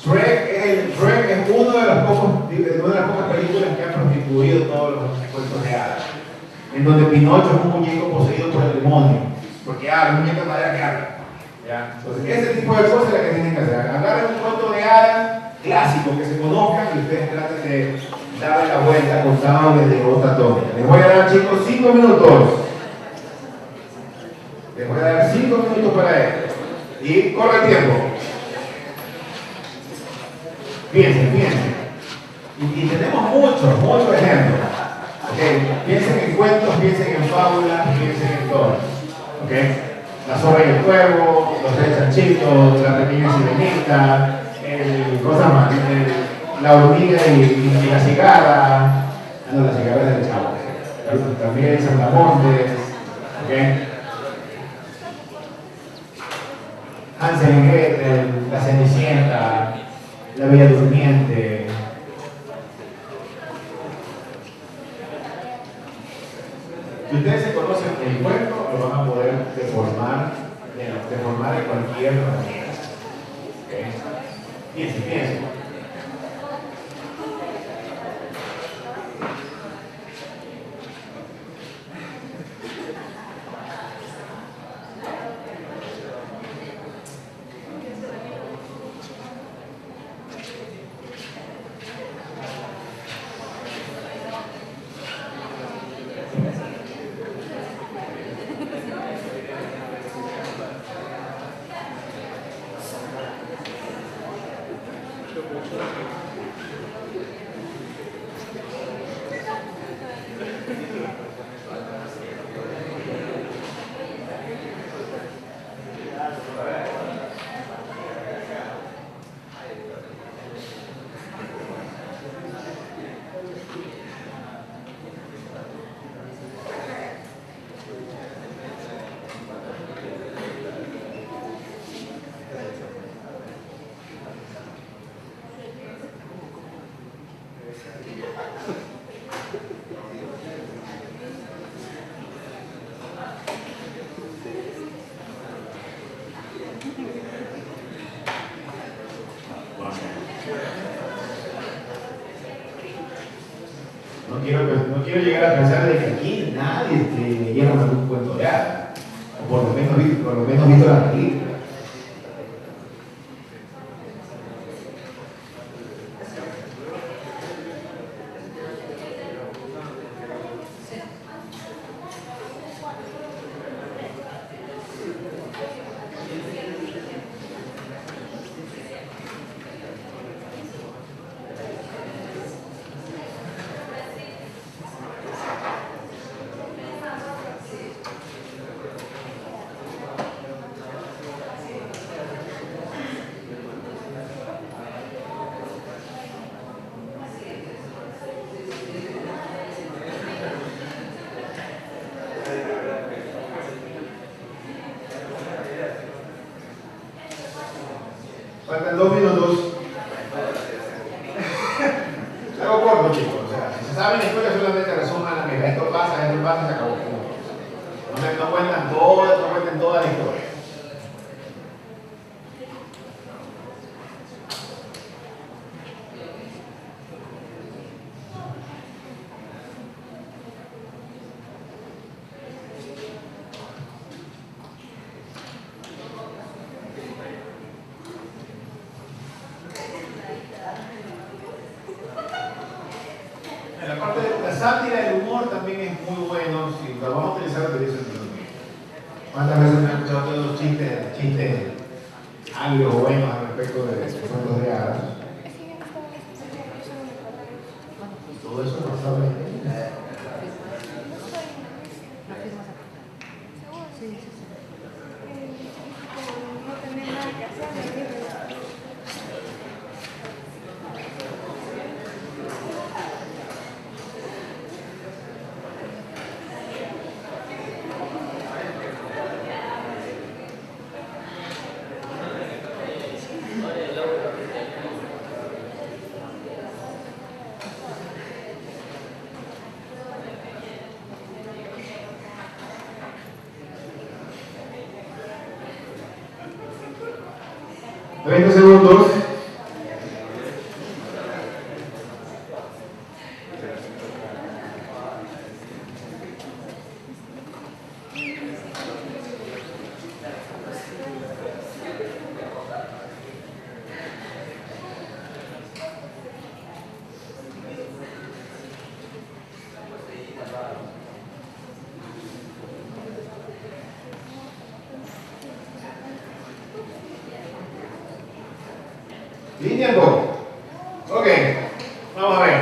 Shrek es una de las pocas películas que han prostituido todos los cuentos de hadas, en donde Pinocho es un muñeco poseído por el demonio, porque el muñeco de madera que habla. ¿Ya? Entonces, ese tipo de cosas es la que tienen que hacer. Agarren un cuento de hadas clásico que se conozcan y ustedes traten de darle la vuelta contado desde otra tónica. Les voy a dar, chicos, 5 minutos. Les voy a dar 5 minutos para esto. Y corre el tiempo. Piensen. Y tenemos muchos ejemplos. Okay. Piensen en cuentos, piensen en fábulas, piensen en todo. ¿Okay? La zorra y el cuervo, los tres chanchitos, la pequeña sirenita, la hormiga y la cigarra. No, la cigarra es del chavo. También Saltamontes. ¿Okay? Hansel y Gretel, la Cenicienta, la Bella Durmiente. Si ustedes se conocen el cuento, lo van a poder deformar de cualquier manera. ¿Okay? Piensen. No quiero llegar a pensar de que aquí nadie te lleva un cuento de hadas, o por lo menos visto la película. Faltan 2 minutos. Algo corto, chicos. O sea, si se sabe en la escuela, solamente resuman, mira, esto pasa, se acabó. No cuentan toda la historia. La parte de la sátira y el humor también es muy bueno. Si lo vamos a utilizar, utilizo el mismo. ¿Cuántas veces me han escuchado todos los chistes algo buenos al respecto de cuentos de hadas? Todo eso no sabe. ¿30 segundos? Tiempo. Ok, vamos a ver.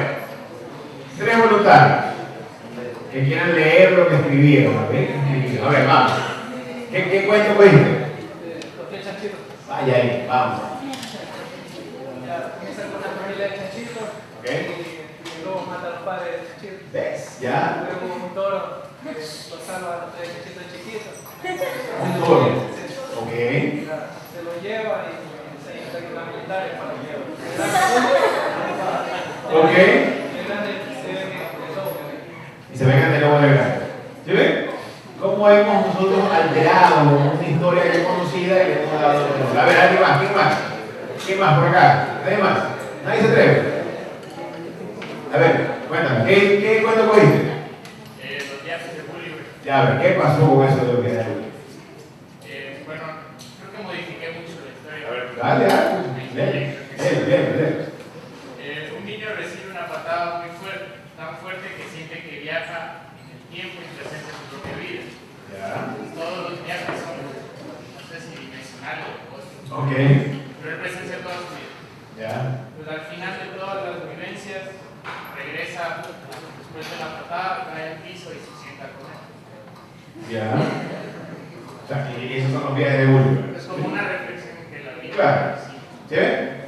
3 voluntarios que quieran leer lo que escribieron. A ver, vamos. ¿Qué cuento cogiste? Vaya ahí, vamos. Comienza con la familia de Chanchito. Ok. Y luego mata a los padres de Chanchito. ¿Ves? ¿Ya? Luego un toro lo salva de Chanchito chiquito. Un toro. Ok. Se lo lleva y se instala militares para que Ok. el grande se ve de todo. Y se vengan de nuevo de grande. ¿Sí ven? ¿Cómo hemos nosotros alterado una historia ya conocida y le hemos dado otro nombre? A ver, ¿alguien más? ¿Quién más? ¿Quién más por acá? ¿Nadie más? ¿Nadie se atreve? A ver, cuéntame, ¿qué cuento cogiste? Los viajes de Julio. Ya, a ver, ¿qué pasó con eso de los viajes de Julio? Bueno, creo que modifiqué mucho la historia. A ver, Dale, dale. Lee. Un niño recibe una patada muy fuerte, tan fuerte que siente que viaja en el tiempo y presenta su propia vida. Ya. Todos los viajes son, no sé si dimensionales o cosas. Ok. Pero él presencia toda su vida. Ya. Pues al final de todas las vivencias, regresa después de la patada, cae al piso y se sienta con él. Ya. O sea, y esos son los viajes de Julio. Es como una reflexión que la vida. Claro. Sí. ¿Sí ven?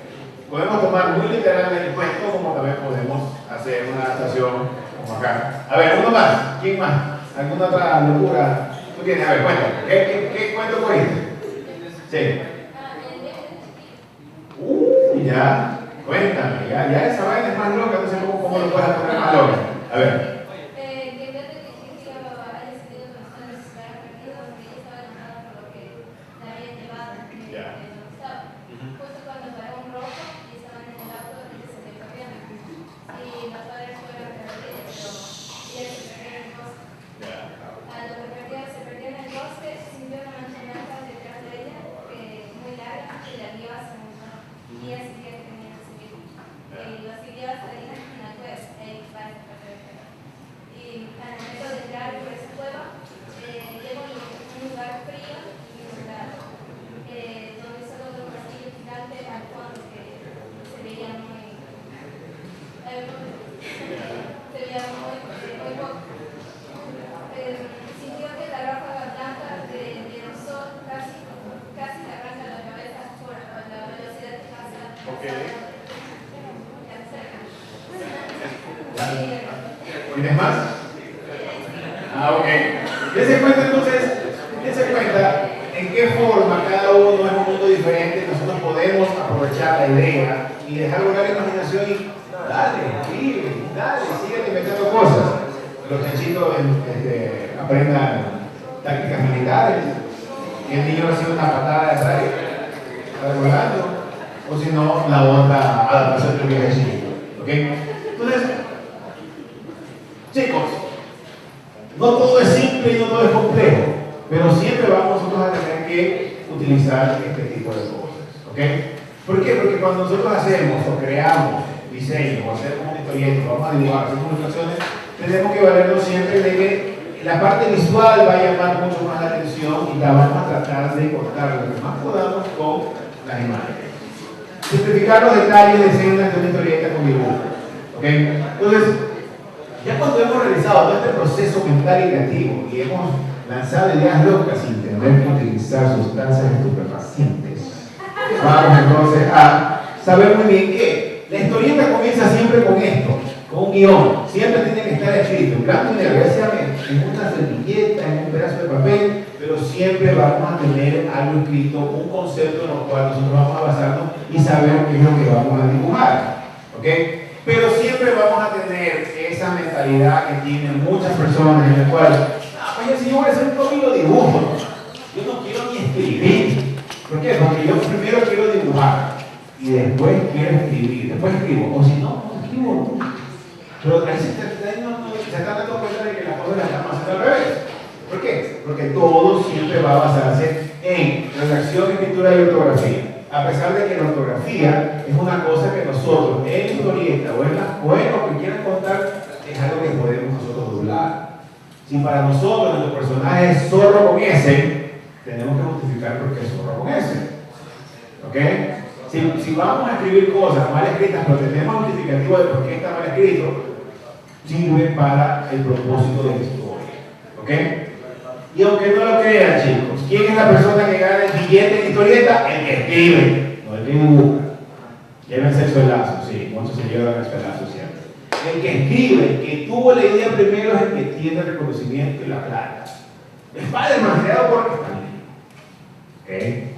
Podemos tomar muy literal el cuento, como también podemos hacer una adaptación como acá. A ver, uno más. ¿Quién más? ¿Alguna otra locura? ¿Tú tienes? A ver, cuéntame. ¿Qué cuento cogiste? Sí. Ya. Cuéntame. Ya esa vaina es más loca. No sé cómo lo puedes poner más loca. A ver. ¿Tienes más? Ok. Dense cuenta entonces, dense cuenta en qué forma cada uno es un mundo diferente. Nosotros podemos aprovechar aprovechar la idea y dejar volar la imaginación y dale, escribe, dale, sigue inventando cosas. Los chanchitos aprendan tácticas militares, que el niño recibe una patada de atrás, está volando, o si no, la otra adaptación del viaje chiquito. ¿Ok? Entonces, chicos, no todo es simple y no todo es complejo, pero siempre vamos nosotros a tener que utilizar este tipo de cosas. ¿Ok? ¿Por qué? Porque cuando nosotros hacemos o creamos diseño, o hacemos un historieta, vamos a dibujar, hacemos ilustraciones, tenemos que valernos siempre de que la parte visual va a llamar mucho más la atención y la vamos a tratar de cortar lo que más podamos con las imágenes. Simplificar los detalles de escenas de una historieta con dibujo. ¿Ok? Entonces, ya cuando hemos realizado todo este proceso mental y creativo y hemos lanzado ideas locas sin tener que utilizar sustancias estupefacientes, vamos entonces a saber muy bien que la historieta comienza siempre con esto, con un guión. Siempre tiene que estar escrito en blanco y negro, en una servilleta, en un pedazo de papel, pero siempre vamos a tener algo escrito, un concepto en el cual nosotros vamos a basarnos y saber qué es lo que vamos a dibujar. ¿Ok? Pero siempre vamos a tener esa mentalidad que tienen muchas personas en la cual, oye, si yo voy a hacer un cómic lo dibujo, yo no quiero ni escribir. ¿Por qué? Porque yo primero quiero dibujar y después quiero escribir, después escribo, o si no, no escribo nunca. Pero ahí se están dando cuenta de que las cosas las estamos haciendo al revés. ¿Por qué? Porque todo siempre va a basarse en redacción, escritura y ortografía. A pesar de que la ortografía es una cosa que nosotros, en historieta o en lo que quieran contar, es algo que podemos nosotros doblar. Si para nosotros nuestro personaje es zorro con S, tenemos que justificar por qué es zorro con S. ¿Ok? Si vamos a escribir cosas mal escritas, pero tenemos justificativo de por qué está mal escrito, sirve para el propósito de la historia. ¿Ok? Y aunque no lo crean, chicos, ¿quién es la persona que gana el billete de historieta? El que escribe, no el que dibuja. Llévense el suelazo, sí, muchos se llevan el suelazo siempre. El que escribe, el que tuvo la idea primero es el que tiene el reconocimiento y la plata. Spider-Man creado por Stan Lee. ¿Ok?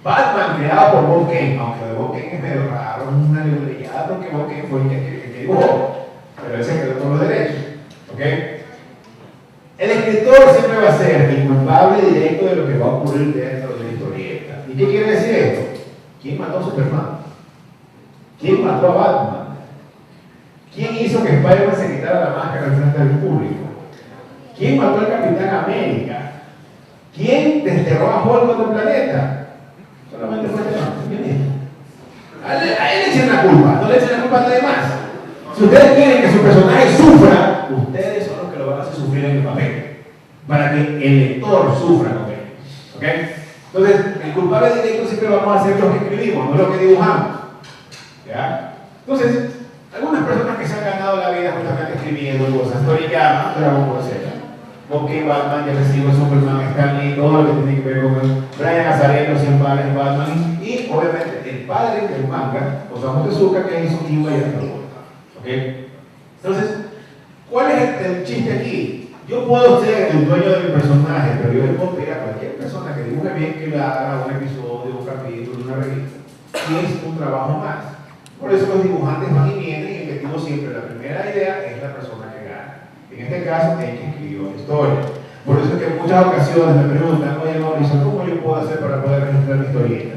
Batman creado por Bob Kane, aunque de Bob Kane es medio raro, una librería, porque Bob Kane fue el que dibujó, pero él se quedó con los derechos. ¿Ok? El escritor siempre va a ser el culpable directo de lo que va a ocurrir dentro de la historieta. ¿Y qué quiere decir esto? ¿Quién mató a Superman? ¿Quién mató a Batman? ¿Quién hizo que Spider-Man se quitara la máscara al frente del público? ¿Quién mató al Capitán América? ¿Quién desterró a Hulk de otro planeta? Solamente fue este. A él le echen la culpa, no le echen la culpa a nadie más. Si ustedes quieren que su personaje sufra, ustedes son los que lo van a hacer sufrir en el papel, para que el lector sufra con él. ¿Ok? Entonces, el culpable directo siempre vamos a ser los que escribimos, no los que dibujamos. ¿Ya? Entonces, algunas personas que se han ganado la vida justamente escribiendo cosas, Toriyama, Dragon Ball Z, Bokeh, Batman, ya recibo Superman, Stan Lee, todo lo que tiene que ver con Brian Azzarello, 100 padres Batman, y obviamente el padre del manga, Osamu Tezuka, que hizo Kiba y Dragon. ¿Ok? Entonces, ¿cuál es el chiste aquí? Yo puedo ser el dueño de mi personaje, pero yo le puedo pedir a cualquier persona que dibuje bien que le haga un episodio, un capítulo, una revista. Y es un trabajo más. Por eso los dibujantes van y vienen y el objetivo siempre, la primera idea es la persona que gana. En este caso, el que escribió la historia. Por eso es que en muchas ocasiones me preguntan, oye Mauricio, ¿cómo yo puedo hacer para poder registrar mi historieta?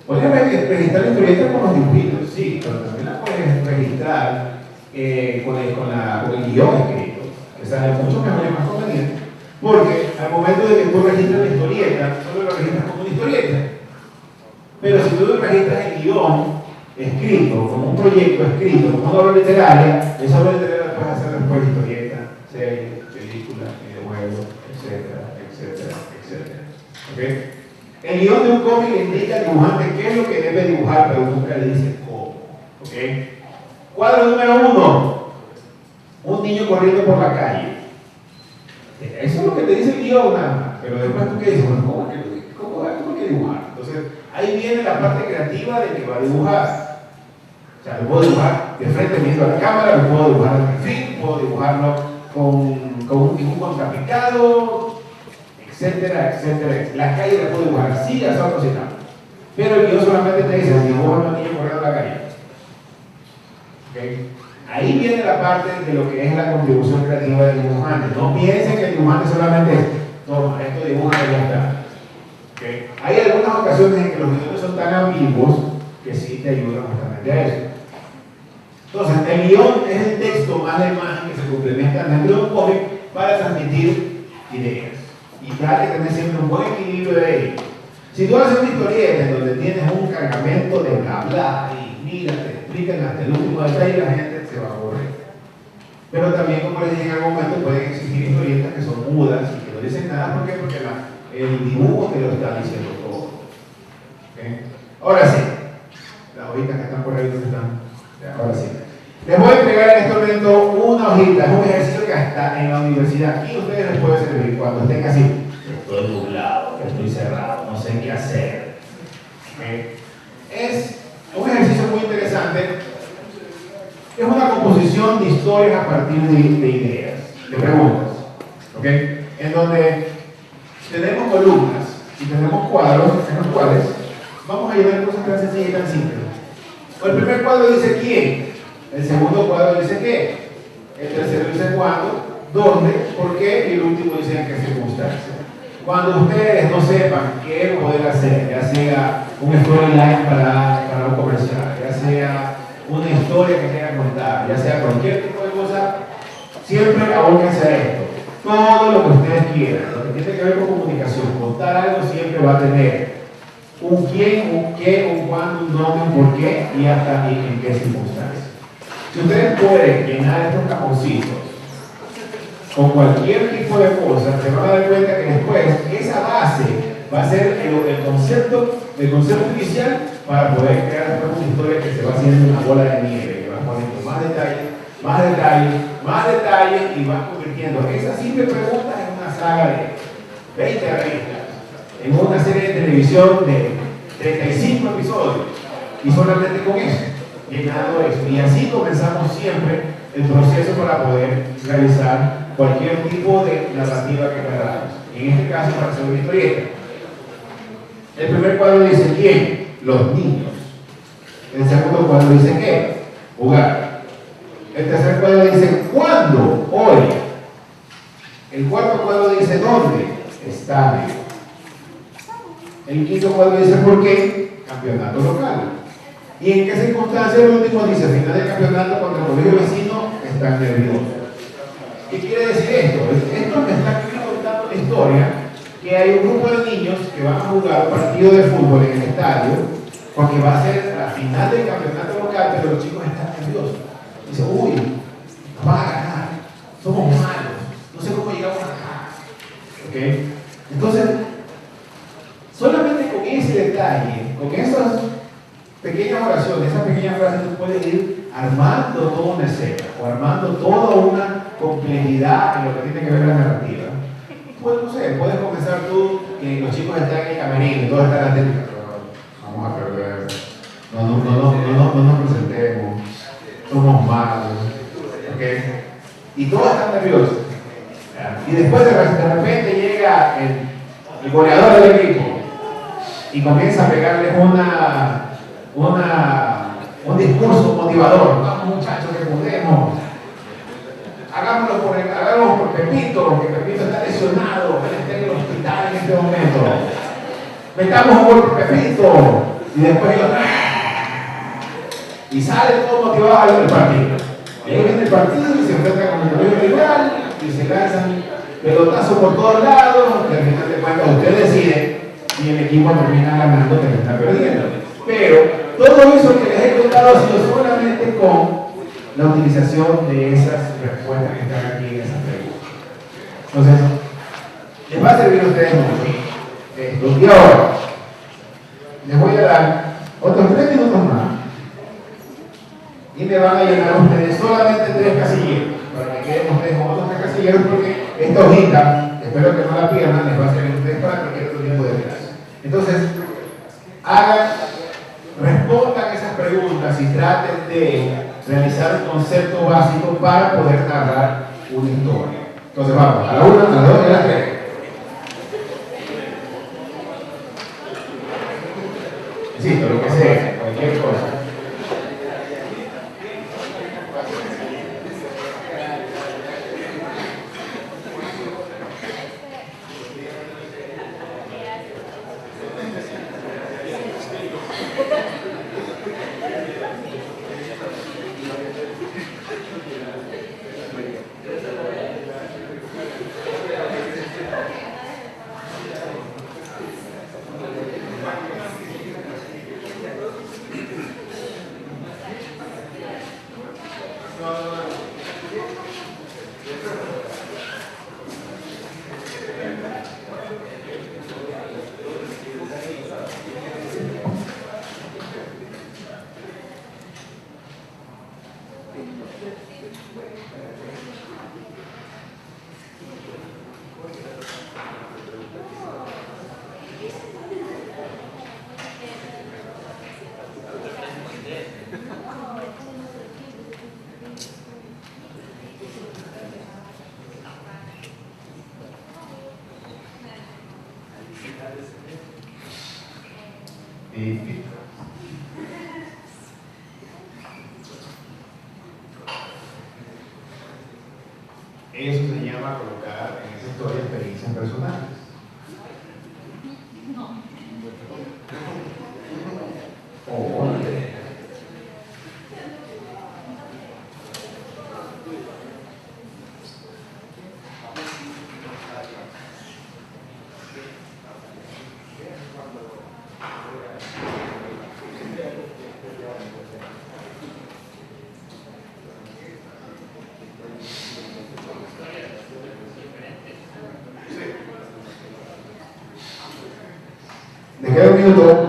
Puedes registrar la historieta con los dibujitos, sí, pero también la puedes registrar con el guión escrito, que sale mucho mejor y más conveniente, porque al momento de que tú registras la historieta, solo lo registras como una historieta. Pero si tú registras el guión escrito, como un proyecto escrito, como una obra literaria, esa obra literaria la puedes hacer después historieta, serie, película, videojuego, etcétera, etcétera, etcétera. ¿Okay? El guión de un cómic le indica al dibujante qué es lo que debe dibujar, pero nunca le dice cómo. ¿Okay? Cuadro número 1. Un niño corriendo por la calle. Eso es lo que te dice el guión, nada más. Pero después tú qué dices, bueno, ¿cómo que dibujar? Entonces, ahí viene la parte creativa del que va a dibujar. O sea, lo puedo dibujar de frente viendo a la cámara, lo puedo dibujar de perfil, puedo dibujarlo con un contrapicado, etcétera, etcétera. La calle la puedo dibujar así, así, no. Pero el guión solamente te dice, dibuja a un niño corriendo en la calle. ¿Okay? Ahí viene la parte de lo que es la contribución creativa del dibujante. No piensen que el dibujante solamente es, toma, esto dibuja y ya está. ¿Okay? Hay algunas ocasiones en que los guiones son tan ambiguos que sí te ayudan justamente a eso. Entonces, el guión es el texto más la imagen que se complementan dentro de un cómic para transmitir ideas. Y trata de tener siempre un buen equilibrio de ello. Si tú haces una historieta en donde tienes un cargamento de bla bla y mira, te explican hasta el último detalle, la gente se va a aburrir. Pero también, como les dije en algún momento, pueden existir historietas que son mudas y que no dicen nada. ¿Por qué? Porque el dibujo te lo está diciendo todo. ¿Okay? Ahora sí, las hojitas que están por ahí, ¿dónde están? Ya, ahora sí. Les voy a entregar en este momento una hojita, es un ejercicio que hasta en la universidad aquí ustedes les puede servir cuando estén así. Estoy nublado, estoy cerrado, no sé qué hacer. ¿Okay? Es un ejercicio muy interesante. Es una composición de historias a partir de ideas, de preguntas. ¿Okay? En donde tenemos columnas y tenemos cuadros en los cuales vamos a llenar cosas tan sencillas y tan simples. El primer cuadro dice quién, el segundo cuadro dice qué, el tercero dice cuándo, dónde, por qué y el último dice en qué circunstancias. Cuando ustedes no sepan qué poder hacer, ya sea un storyline para un comercial, ya sea una historia que quieran contar, ya sea cualquier tipo de cosa, siempre abóquense a esto. Todo lo que ustedes quieran, lo que tiene que ver con comunicación, contar algo siempre va a tener un quién, un qué, un cuándo, un dónde, un por qué y hasta en qué circunstancias. Si ustedes pueden llenar estos cajoncitos con cualquier tipo de cosa, se van a dar cuenta que después esa base va a ser el concepto inicial para poder crear después una historia que se va haciendo una bola de nieve, que va poniendo más detalles, más detalles, más detalles y va convirtiendo esas simples preguntas en una saga de 20 revistas, en una serie de televisión de 35 episodios y solamente con eso, llenando eso. Y así comenzamos siempre el proceso para poder realizar cualquier tipo de narrativa que queramos. En este caso, para hacer una historieta. El primer cuadro dice quién, los niños. El segundo cuadro dice qué, jugar. El tercer cuadro dice cuándo, hoy. El cuarto cuadro dice dónde, estadio. El quinto cuadro dice por qué, campeonato local. Y en qué circunstancia el último dice final del campeonato contra el colegio vecino, están nerviosos. ¿Qué quiere decir esto? Esto me está contando la historia que hay un grupo de niños que van a jugar un partido de fútbol en el estadio porque va a ser la final del campeonato local, pero los chicos están nerviosos. Dicen, uy, nos van a ganar, somos malos, no sé cómo llegamos acá. ¿Okay? Entonces, solamente con ese detalle, con esas pequeñas oraciones, esas pequeñas frases, tú puedes ir armando toda una escena o armando toda una complejidad en lo que tiene que ver la narrativa. Pues no sé, puedes comenzar tú que los chicos están en el camerino y todos están atentos. Vamos a perder, no nos presentemos, somos malos, ¿okay? Y todos están nerviosos. Y después de repente llega el goleador del equipo y comienza a pegarles un discurso motivador. Vamos muchachos que podemos. Hagámoslo por Pepito, porque Pepito está lesionado, él está en el hospital en este momento. Metamos un gol por Pepito y después ellos y salen todos motivados al partido. Y ahí viene el partido y se enfrentan con el colegio rival y se lanzan pelotazos por todos lados y al final de cuentas usted decide y el equipo termina ganando, termina perdiendo. Pero todo eso que les he contado ha sido solamente con la utilización de esas respuestas que están aquí en esas preguntas. Entonces, les va a servir a ustedes mucho esto. Y ahora, les voy a dar otros 3 minutos más y me van a llenar ustedes solamente 3 casilleros para que queden ustedes con otros 3 casilleros, porque esta hojita, espero que no la pierdan, les va a servir a ustedes para cualquier otro tipo de clase. Entonces, respondan esas preguntas y traten de realizar un concepto básico para poder narrar una historia. Entonces vamos, a la 1, a la 2 y a la 3. Necesito lo que sea, cualquier cosa. Eso se llama colocar en esa historia experiencias personales. Me queda un minuto.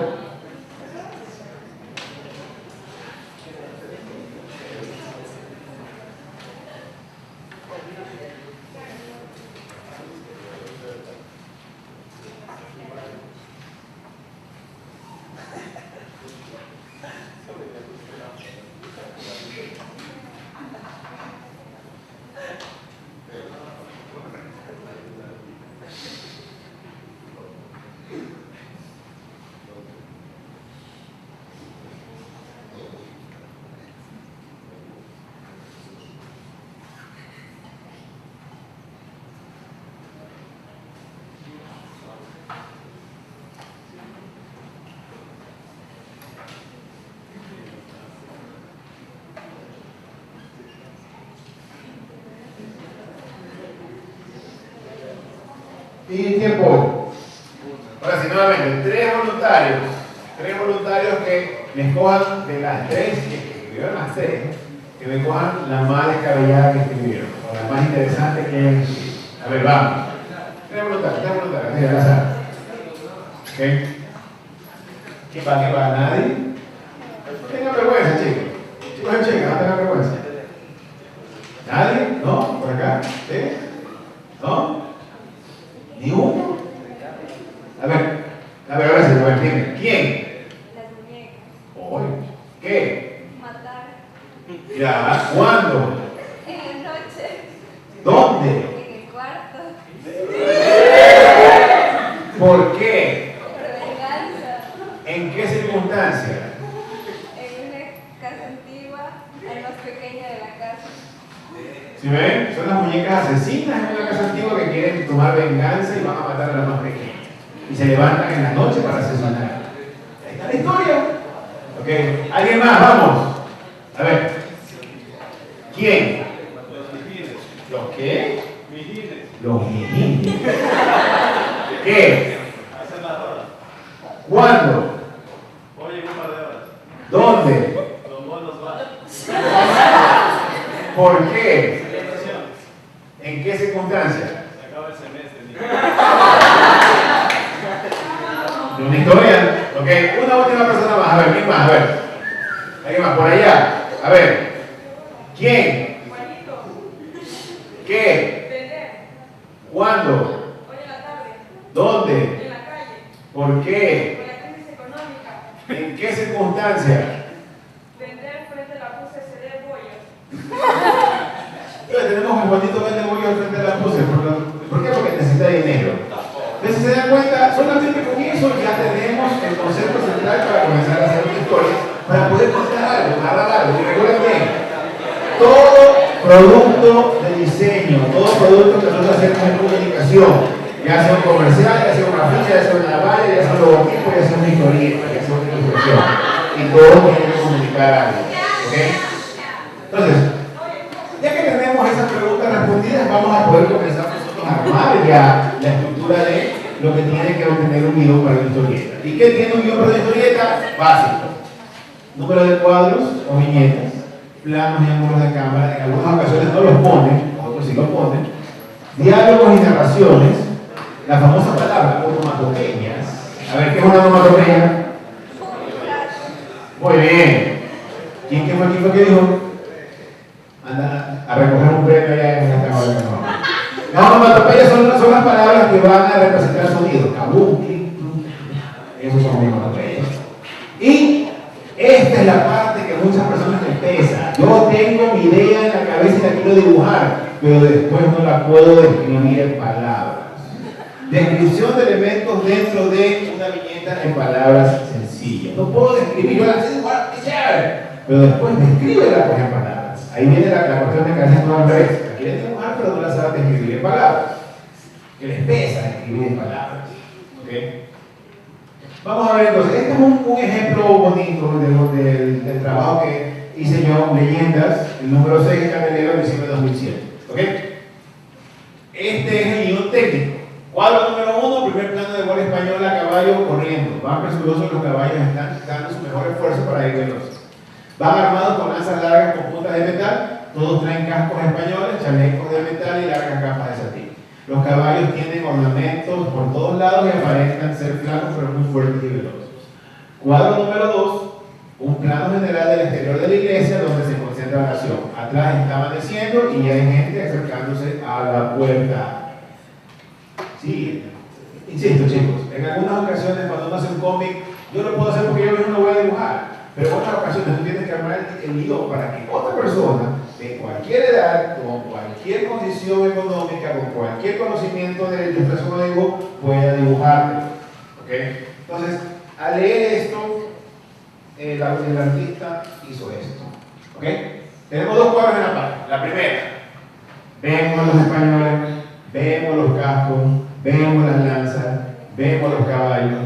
Y tiempo. Ahora sí, nuevamente, tres voluntarios que me escojan de las tres, que escribieron las tres, que me escojan la más descabellada que escribieron, o la más interesante que hayan escrito. A ver, vamos. Tres voluntarios, así al azar. ¿Ok? ¿Qué va? ¿Nadie? No tengan vergüenza, chicos. Chicos, no tengan vergüenza. ¿Nadie? ¿No? ¿Por acá? ¿Sí? ¿No? ¿Ni uno? A ver, ahora sí, dime. ¿Quién? Las muñecas. Hoy. ¿Qué? Matar. Ya, ¿cuándo? En la noche. ¿Dónde? En el cuarto. ¿Por qué? Por venganza. ¿En qué circunstancia? En una casa antigua, al más pequeña de la casa. ¿Sí ven? Son las muñecas asesinas en una casa antigua que quieren tomar venganza y van a matar a la más pequeña. Y se levantan en la noche para asesinar. Ahí está la historia. Ok, ¿alguien más? Vamos. A ver. ¿Quién? ¿Los qué? Los mijines. ¿Qué? ¿Cuándo? ¿Dónde? ¿Por qué? ¿En qué circunstancia? Se acaba el semestre. Una historia. Ok, una última persona más. A ver, ¿quién más? A ver. ¿Alguien más? Por allá. A ver. ¿Quién? ¿Qué? Vender. ¿Cuándo? Hoy en la tarde. ¿Dónde? En la calle. ¿Por qué? Por la crisis económica. ¿En qué circunstancia? Vender frente a la PUC de bollos. Tenemos un bonito vende bollos frente a la pose. ¿Por qué? Porque necesita dinero. Entonces, si se dan cuenta, solamente con eso ya tenemos el concepto central para comenzar. producto de diseño, todo producto que nosotros hacemos en comunicación, ya sea un comercial, ya sea una ficha, ya sea una valla, ya sea un logotipo, ya sea una historieta, ya sea una ilustración, y todo tiene que comunicar algo, ¿ok? Entonces, ya que tenemos esas preguntas respondidas, vamos a poder comenzar nosotros a armar ya la estructura de lo que tiene que obtener un guión para una historieta. ¿Y qué tiene un guión para una historieta? Básico. Número de cuadros o viñetas, planos y ángulos de cámara, en algunas ocasiones no los ponen, otros sí los ponen, diálogos y narraciones, la famosa palabra onomatopeyas. A ver, ¿qué es una onomatopeya? Muy bien. ¿Quién fue que dijo? Anda a recoger un premio allá en esta hora. Las onomatopeyas son las palabras que van a representar sonidos. Cabum, clic, plum. Esos son onomatopeyas. Y esta es la parte que muchas personas les pesa. Yo tengo mi idea en la cabeza y la quiero dibujar, pero después no la puedo describir en palabras. Descripción de elementos dentro de una viñeta en palabras sencillas. No puedo describir, yo la sé dibujar, qué chévere, pero después descríbela pues en palabras. Ahí viene la cuestión de que a veces no al revés. La quieren dibujar, pero no la saben describir en palabras. Que les pesa escribir en palabras. ¿Okay? Vamos a ver entonces, este es un ejemplo bonito del trabajo que hice yo, Leyendas, el número 6 en Candelero, en diciembre de 2007. ¿Ok? Este es el guión técnico. Cuadro número 1, primer plano de bola española, caballo corriendo. Van presurosos los caballos, están dando su mejor esfuerzo para ir veloces. Van armados con lanzas largas con puntas de metal, todos traen cascos españoles, chalecos de metal y largas capas de satín. Los caballos tienen ornamentos por todos lados y aparentan ser flacos pero muy fuertes y veloces. Cuadro número 2, un plano general del exterior de la iglesia donde se concentra la acción. Atrás está amaneciendo y hay gente acercándose a la puerta. Sí, insisto chicos, en algunas ocasiones cuando uno hace un cómic, yo lo puedo hacer porque yo mismo lo voy a dibujar, pero en otras ocasiones tú tienes que armar el guión para que otra persona de cualquier edad, con cualquier condición económica, con cualquier conocimiento de ilustración o dibujo, pueda dibujarte. ¿Okay? Entonces, al leer esto, el artista hizo esto. ¿Okay? Tenemos dos cuadros en la parte. La primera, vemos a los españoles, vemos los cascos, vemos las lanzas, vemos los caballos,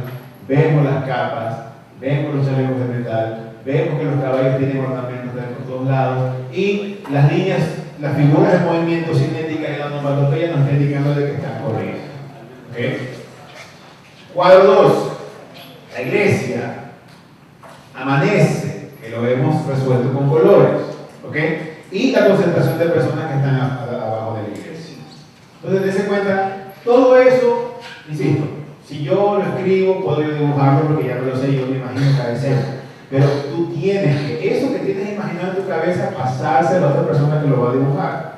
vemos las capas, vemos los chalecos de metal, vemos que los caballos tienen ornamentos por todos lados y las líneas, las figuras de movimiento cinéticas y la onomatopeya nos están indicando de que están corriendo. ¿Okay? Cuadro 2. La iglesia amanece, que lo hemos resuelto con colores. ¿Okay? Y la concentración de personas que están abajo de la iglesia. Entonces, dense cuenta, todo eso, insisto, si yo lo escribo, puedo yo dibujarlo porque ya no lo sé, yo me imagino cada escena. Pero tú tienes que, eso que tienes imaginado en tu cabeza, pasárselo a la otra persona que lo va a dibujar.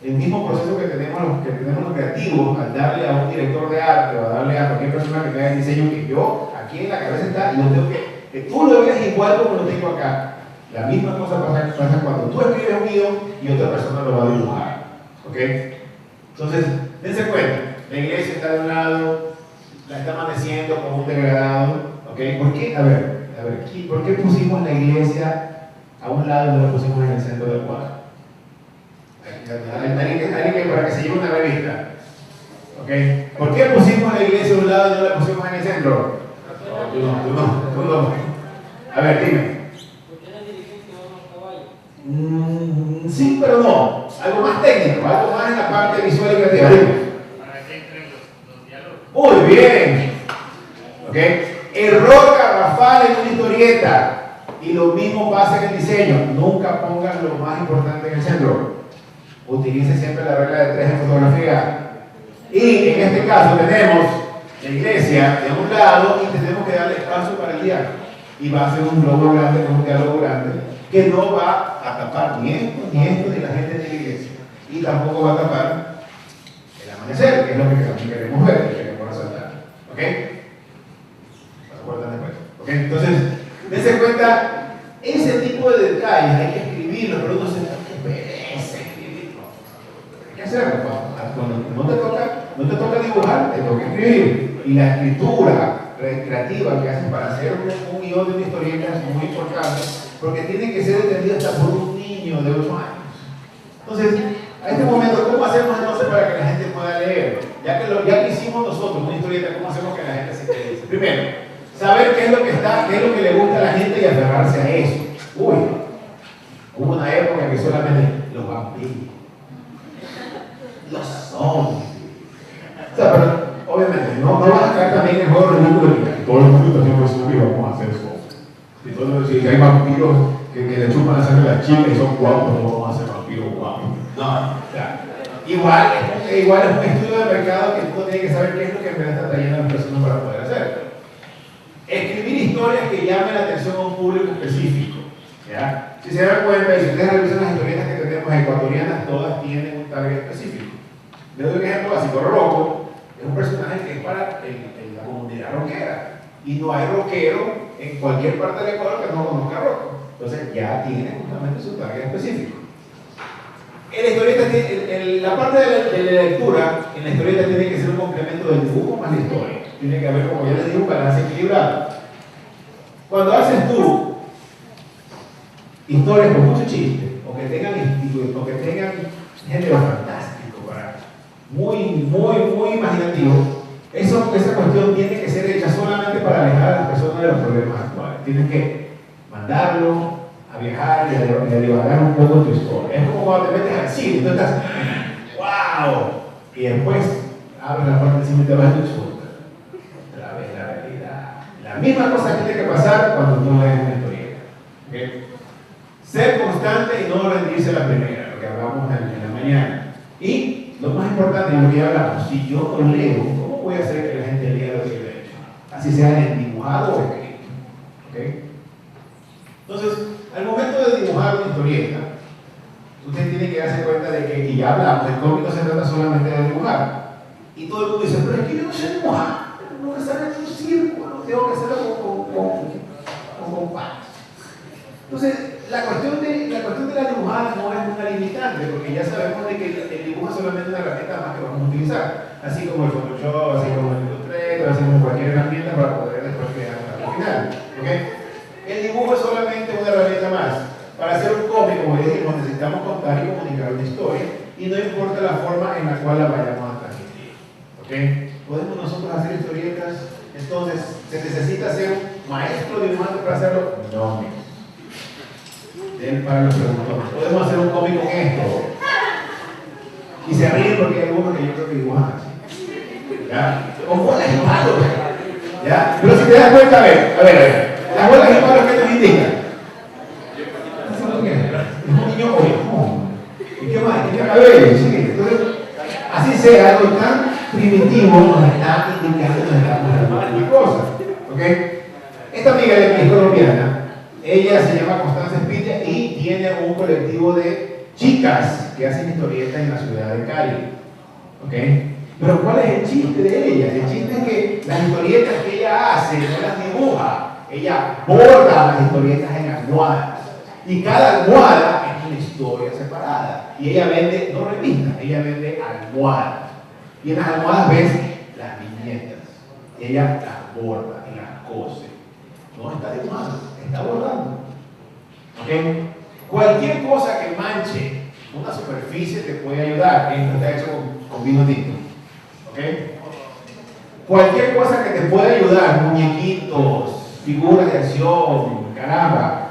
El mismo proceso que tenemos los creativos al darle a un director de arte o a darle a cualquier persona que tenga el diseño que yo, aquí en la cabeza está, y yo tengo que tú lo veas igual como lo tengo acá. La misma cosa pasa cuando tú escribes un guión y otra persona lo va a dibujar. ¿Ok? Entonces, dense cuenta, la iglesia está de un lado, la está amaneciendo como un degradado. ¿Ok? ¿Por qué? A ver, ¿por qué pusimos la iglesia a un lado y no la pusimos en el centro del cuadro? Alguien que para que se lleve una revista. ¿Ok? ¿Por qué pusimos la iglesia a un lado y no la pusimos en el centro? Tú no. A ver, dime. Sí, pero no. Algo más técnico, algo más en la parte visual y creativa. Para que entren los diálogos. Muy bien. ¿Ok? Error garrafal en una historieta. Y lo mismo pasa en el diseño. Nunca pongas lo más importante en el centro. Utilice siempre la regla de 3 en fotografía. Y en este caso tenemos la iglesia de un lado y tenemos que darle espacio para el diálogo. Y va a ser un globo grande con un diálogo grande que no va a tapar ni esto, ni la gente de la iglesia. Y tampoco va a tapar el amanecer, que es lo que también queremos ver, que queremos resaltar. ¿Ok? ¿Ok? Entonces, dense cuenta, ese tipo de detalles hay que escribirlo, pero uno se da que pereza escribirlo. Hay que hacerlo. Cuando no te toca dibujar, te toca escribir. Y la escritura creativa que hacen para hacer un guión de una historieta es muy importante, porque tiene que ser entendido hasta por un niño de 8 años. Entonces, a este momento, ¿cómo hacemos entonces para que la gente pueda leer? Ya que hicimos nosotros una historieta, ¿cómo hacemos que la gente se interese? Primero, saber qué es lo que está, qué es lo que le gusta a la gente y aferrarse a eso. Uy, hubo una época que solamente los vampiros, los zombies. O sea, pero obviamente, no vas a caer también en el juego ridículo de que todos los mundos tenemos zombies y vamos a hacer eso. Y todos, si hay vampiros que le chupan la sangre a las chicas y son guapos, no vamos a hacer vampiros guapos. No, o sea, igual es un estudio de mercado que uno tiene que saber qué es lo que en verdad está trayendo a las personas para poder hacerlo. Escribir historias que llamen la atención a un público específico. ¿Ya? Si se dan cuenta, y si ustedes revisan las historietas que tenemos ecuatorianas, todas tienen un target específico. Les doy un ejemplo básico. Rocco es un personaje que es para la comunidad rockera. Y no hay rockero en cualquier parte del Ecuador que no conozca a Rocco. Entonces ya tiene justamente su target específico. En la historieta, la parte de la lectura, en la historieta tiene que ser un complemento del dibujo más la historia. Tiene que haber, como ya les dije, un balance equilibrado. Cuando haces tú historias con mucho chiste, o que tengan género fantástico, muy imaginativo, esa cuestión tiene que ser hecha solamente para alejar a las personas de los problemas actuales. Tienes que mandarlo a viajar y a divagar un poco tu historia. Es como cuando te metes al cine, tú estás, ¡wow! Y después abres la puerta del cine y te vas a tu chuta. Otra vez la realidad. La misma cosa tiene que pasar cuando tú lees una historieta. ¿Okay? Ser constante y no rendirse a la primera, lo que hablamos en la mañana. Y lo más importante, lo que ya hablamos, si yo no leo, ¿cómo voy a hacer que la gente lea lo que yo he hecho? Así sea en dibujado o escrito. ¿Okay? Entonces, al momento de dibujar una historieta, usted tiene que darse cuenta de que, y ya hablamos, el cómic no se trata solamente de dibujar. Y todo el mundo dice, pero es que yo no sé dibujar, no me sale en un círculo, tengo que hacerlo con compás. Entonces, la cuestión de la dibujada no es una limitante, porque ya sabemos de que el dibujo es solamente una herramienta más que vamos a utilizar, así como el Photoshop, así como el Illustrator, así como cualquier herramienta para poder después crear algo final. ¿Okay? El dibujo es solamente una herramienta más. Para hacer un cómic, como dijimos, necesitamos contar y comunicar una historia, y no importa la forma en la cual la vayamos a transmitir. ¿Okay? ¿Podemos nosotros hacer historietas? Entonces, ¿se necesita ser un maestro dibujante para hacerlo? No. Para los preguntores. ¿Podemos hacer un cómic con esto? Y se ríen porque hay algunos que yo creo que dibujan así. ¿Ya? Con bolas y palos. ¿Ya? Pero si te das cuenta, a ver. Las bolas y palos que nos indican. Es un niño ojo. ¿Y qué más? A ver, sí. Entonces, así sea algo tan primitivo, nos está indicando que nos estamos hablando una cosa. ¿Ok? Esta amiga de mi colombiana, ella se llama Constanza Espilla y tiene un colectivo de chicas que hacen historietas en la ciudad de Cali. ¿Ok? Pero ¿cuál es el chiste de ella? El chiste es que las historietas que ella hace no las dibuja. Ella borda las historietas en almohadas. Y cada almohada es una historia separada. Y ella vende, no revistas, ella vende almohadas. Y en las almohadas ves las viñetas. Y ella las borda y las cose. No está dibujando, está bordando. ¿Okay? Cualquier cosa que manche una superficie te puede ayudar. Esto está hecho con vino tinto. ¿Okay? Cualquier cosa que te pueda ayudar, muñequitos, figuras de acción, caramba,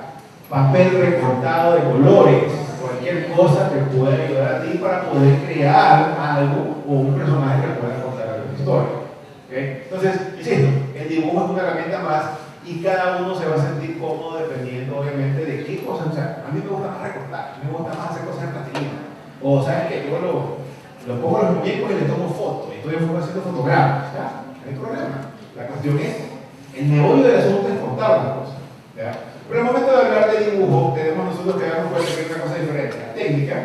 papel recortado de colores, cualquier cosa te puede ayudar a ti para poder crear algo o un personaje que pueda contar algo de historia. ¿Okay? Entonces, insisto, el dibujo es una herramienta más y cada uno se va a sentir cómodo dependiendo obviamente de qué cosas. O sea, a mí me gusta más recortar, a mí me gusta más hacer cosas en plastilina. O sabes que yo lo pongo a los muñecos y les tomo fotos, y estoy haciendo fotogramas, ¿ya? No hay problema. La cuestión es, el meollo del asunto es contar una cosa, ¿ya? Pero al momento de hablar de dibujo, tenemos nosotros que darnos cuenta que es una cosa diferente. La técnica,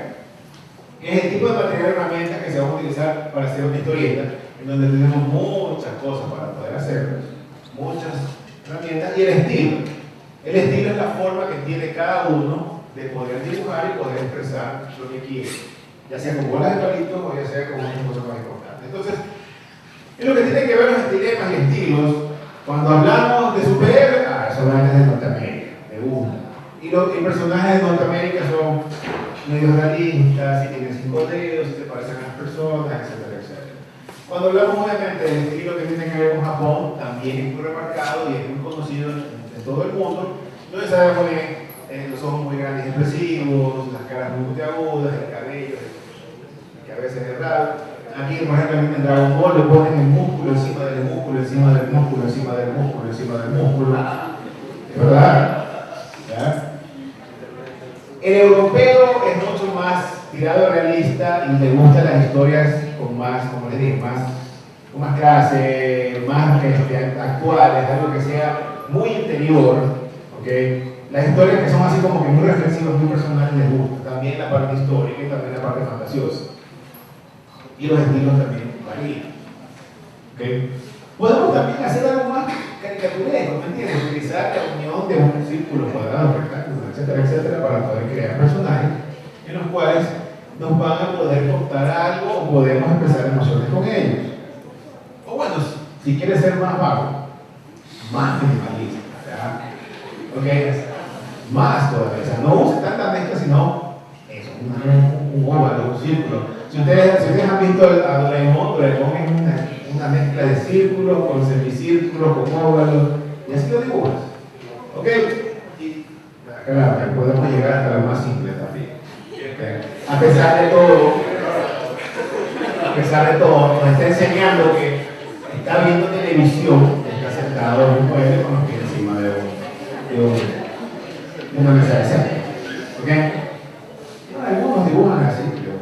que es el tipo de material y herramientas que se van a utilizar para hacer una historieta, en donde tenemos muchas cosas para poder hacerlo, muchas herramientas, y el estilo. El estilo es la forma que tiene cada uno de poder dibujar y poder expresar lo que quiere, ya sea con bolas de palitos o ya sea con otras cosas más importantes. Entonces, es lo que tiene que ver los estilemas y estilos. Cuando hablamos de superhéroes, son personajes de Norteamérica, de una. Y los personajes de Norteamérica son medio realista, si tiene 5 dedos, si se parecen a las personas, etcétera, etcétera. Cuando hablamos obviamente del estilo que tiene que ver con Japón, también es muy remarcado y es muy conocido en todo el mundo. Entonces sabemos bien, los ojos muy grandes y expresivos, las caras muy puntiagudas, el cabello, que a veces es raro. Aquí, por ejemplo, en Dragon Ball le ponen el músculo encima del músculo, encima del músculo, encima del músculo, encima del músculo. ¿Verdad? ¿Ya? El europeo es mucho más tirado realista y le gustan las historias con más, como les dije, con más clase, más actuales, algo que sea muy interior. ¿Okay? Las historias que son así como que muy reflexivas, muy personales les gusta. También la parte histórica y también la parte fantasiosa. Y los estilos también varían. ¿Okay? Podemos también hacer algo más caricaturesco, ¿me entiendes? Utilizar la unión de un círculo cuadrado, rectángulo, etcétera, etcétera, para poder crear personajes en los cuales nos van a poder contar algo o podemos expresar emociones con ellos. O bueno, si quieres ser más vago, más minimalista, ¿verdad? ¿Okay? Más todavía, o sea, no use tanta mezcla, sino eso, un óvalo, un círculo. Si ustedes han visto a Doraemon, Doraemon es una mezcla de círculos con semicírculos, con óvalos, y así lo dibujas. ¿Ok? Y claro, podemos llegar hasta lo más simple también. ¿Okay? A pesar de todo, nos está enseñando que está viendo televisión, está sentado en un mueble con los pies encima de una mesa de centro. ¿Ok? No, algunos dibujan así, pero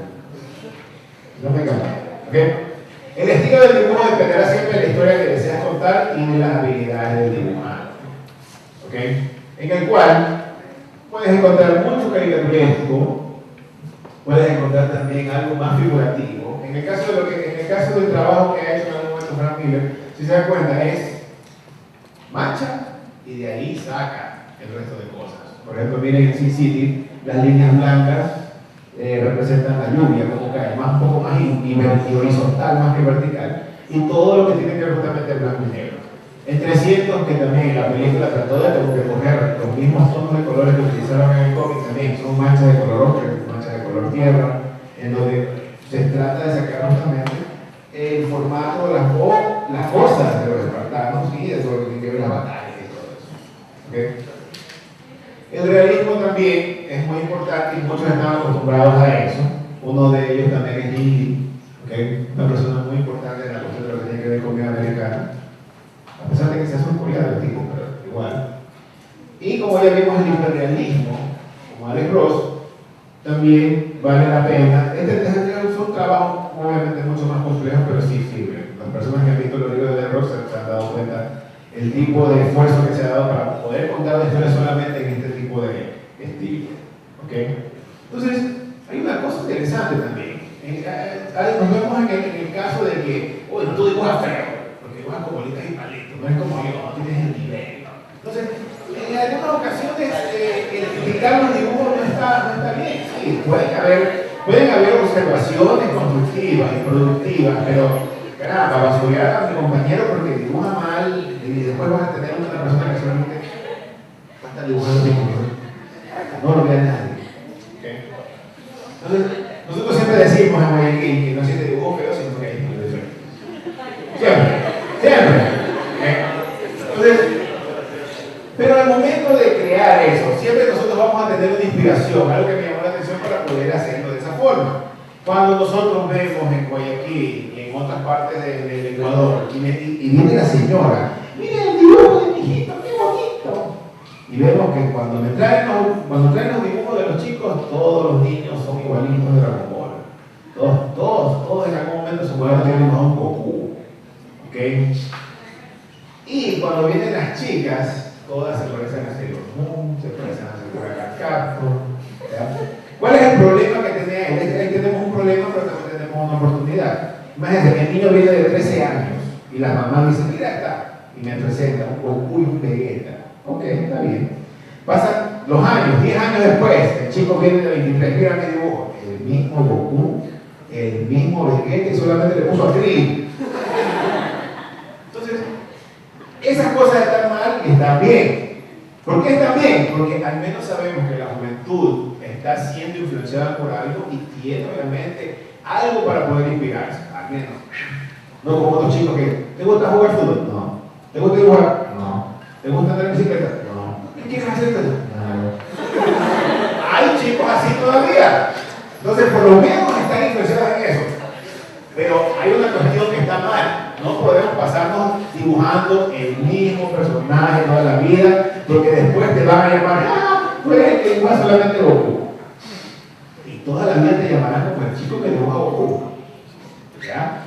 no me encanta. ¿Ok? El estilo del dibujo dependerá siempre de la historia que deseas contar y de las habilidades del dibujante. ¿Ok? En el cual puedes encontrar mucho caricaturesco, puedes encontrar también algo más figurativo. En el caso del trabajo que ha hecho en algún momento Frank Miller, si se dan cuenta, es mancha y de ahí saca el resto de cosas. Por ejemplo, miren en Sin City, las líneas blancas representan la lluvia, como cae, un poco más horizontal, más que vertical, y todo lo que tiene que ver justamente en blanco y negro. En 300, que también la película trató de coger los mismos tonos de colores que utilizaron en el cómic, también son manchas de color ocre, manchas de color tierra, en donde se trata de sacar justamente el formato, las cosas de los espartanos y de todo lo que tiene que ver la batalla y todo eso. ¿Okay? El realismo también es muy importante y muchos están acostumbrados a eso. Uno de ellos también es Gandhi, ¿okay? Una persona muy importante en la cuestión de lo que tiene que ver con comida americana, a pesar de que sea surcoreano el tipo, pero igual. Y como ya vimos el hiperrealismo, como Alex Ross, también vale la pena. Son trabajos obviamente mucho más complejos, pero sí sirven. Las personas que han visto los libros de Alex Ross se han dado cuenta el tipo de esfuerzo que se ha dado para poder contar la historia solamente en este tipo de estilo. ¿Okay? Entonces, hay una cosa interesante también. Nos vemos en el caso de que, oye, tú dibujas feo, porque dibujas con bolitas y palitos, no es como yo, no tienes el nivel. Entonces, en algunas ocasiones, criticar los dibujos no está bien. Sí, pueden haber observaciones constructivas y productivas, pero caramba, basurear a mi compañero porque dibuja mal y después vas a tener una persona que solamente va a estar dibujando bien, no lo vea nadie. ¿Okay? Entonces, nosotros siempre decimos en Guayaquil que no existe dibujo feo, sino que hay dibujo diferente. Siempre. ¿Okay? Entonces, pero al momento de crear eso, siempre nosotros vamos a tener una inspiración, algo que me llamó la atención para poder hacerlo de esa forma. Cuando nosotros vemos en Guayaquil y en otras partes del Ecuador, y viene la señora, mire el dibujo de mi hijito, qué bonito. Y vemos que cuando traen los dibujos de los chicos, todos los niños son igualitos de Dragon Ball. Todos en algún momento se pueden tener a un Goku. ¿Okay? Y cuando vienen las chicas, todas se parecen a Sailor Moon, se parecen a Sakura Capcom. ¿Cuál es el problema que tenemos? Ahí tenemos un problema, pero también tenemos una oportunidad. Imagínense que el niño viene de 13 años y la mamá dice, mira está, y me presenta un Goku y un Vegeta. Ok, está bien. Pasan los años, 10 años después, el chico viene de 23, mira mi dibujo, el mismo Goku, el mismo Vegeta y solamente le puso a Krillin. Entonces, esas cosas están mal y están bien. ¿Por qué están bien? Porque al menos sabemos que la juventud está está siendo influenciada por algo y tiene obviamente algo para poder inspirarse, al menos. No como otros chicos que, ¿te gusta jugar fútbol? No. ¿Te gusta dibujar? No. ¿Te gusta andar en bicicleta? No. ¿Qué quieres hacer? No. Hay chicos así todavía. Entonces, por lo menos están influenciados en eso. Pero hay una cuestión que está mal. No podemos pasarnos dibujando el mismo personaje toda la vida, porque después te van a llamar, tú eres el que dibuja solamente Goku. Y toda la vida te llamarán como el chico que dibuja Goku. ¿Ya?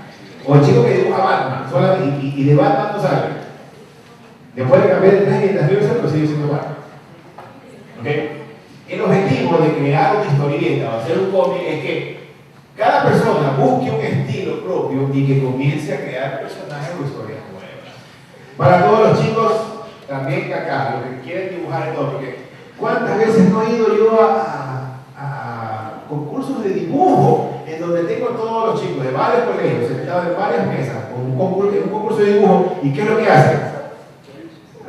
O el chico que dibuja Batman, solamente, y de Batman no sale. Después de cambiar de traje y pero sigue siendo Batman. ¿Ok? El objetivo de crear una historieta o hacer un cómic es que cada persona busque un estilo propio y que comience a crear personajes o historias nuevas. Para todos los chicos, también que acá, los que quieren dibujar y todo, porque ¿cuántas veces no he ido yo a concursos de dibujo en donde tengo a todos los chicos de varios colegios sentados en varias mesas con un concurso de dibujo? ¿Y qué es lo que hacen?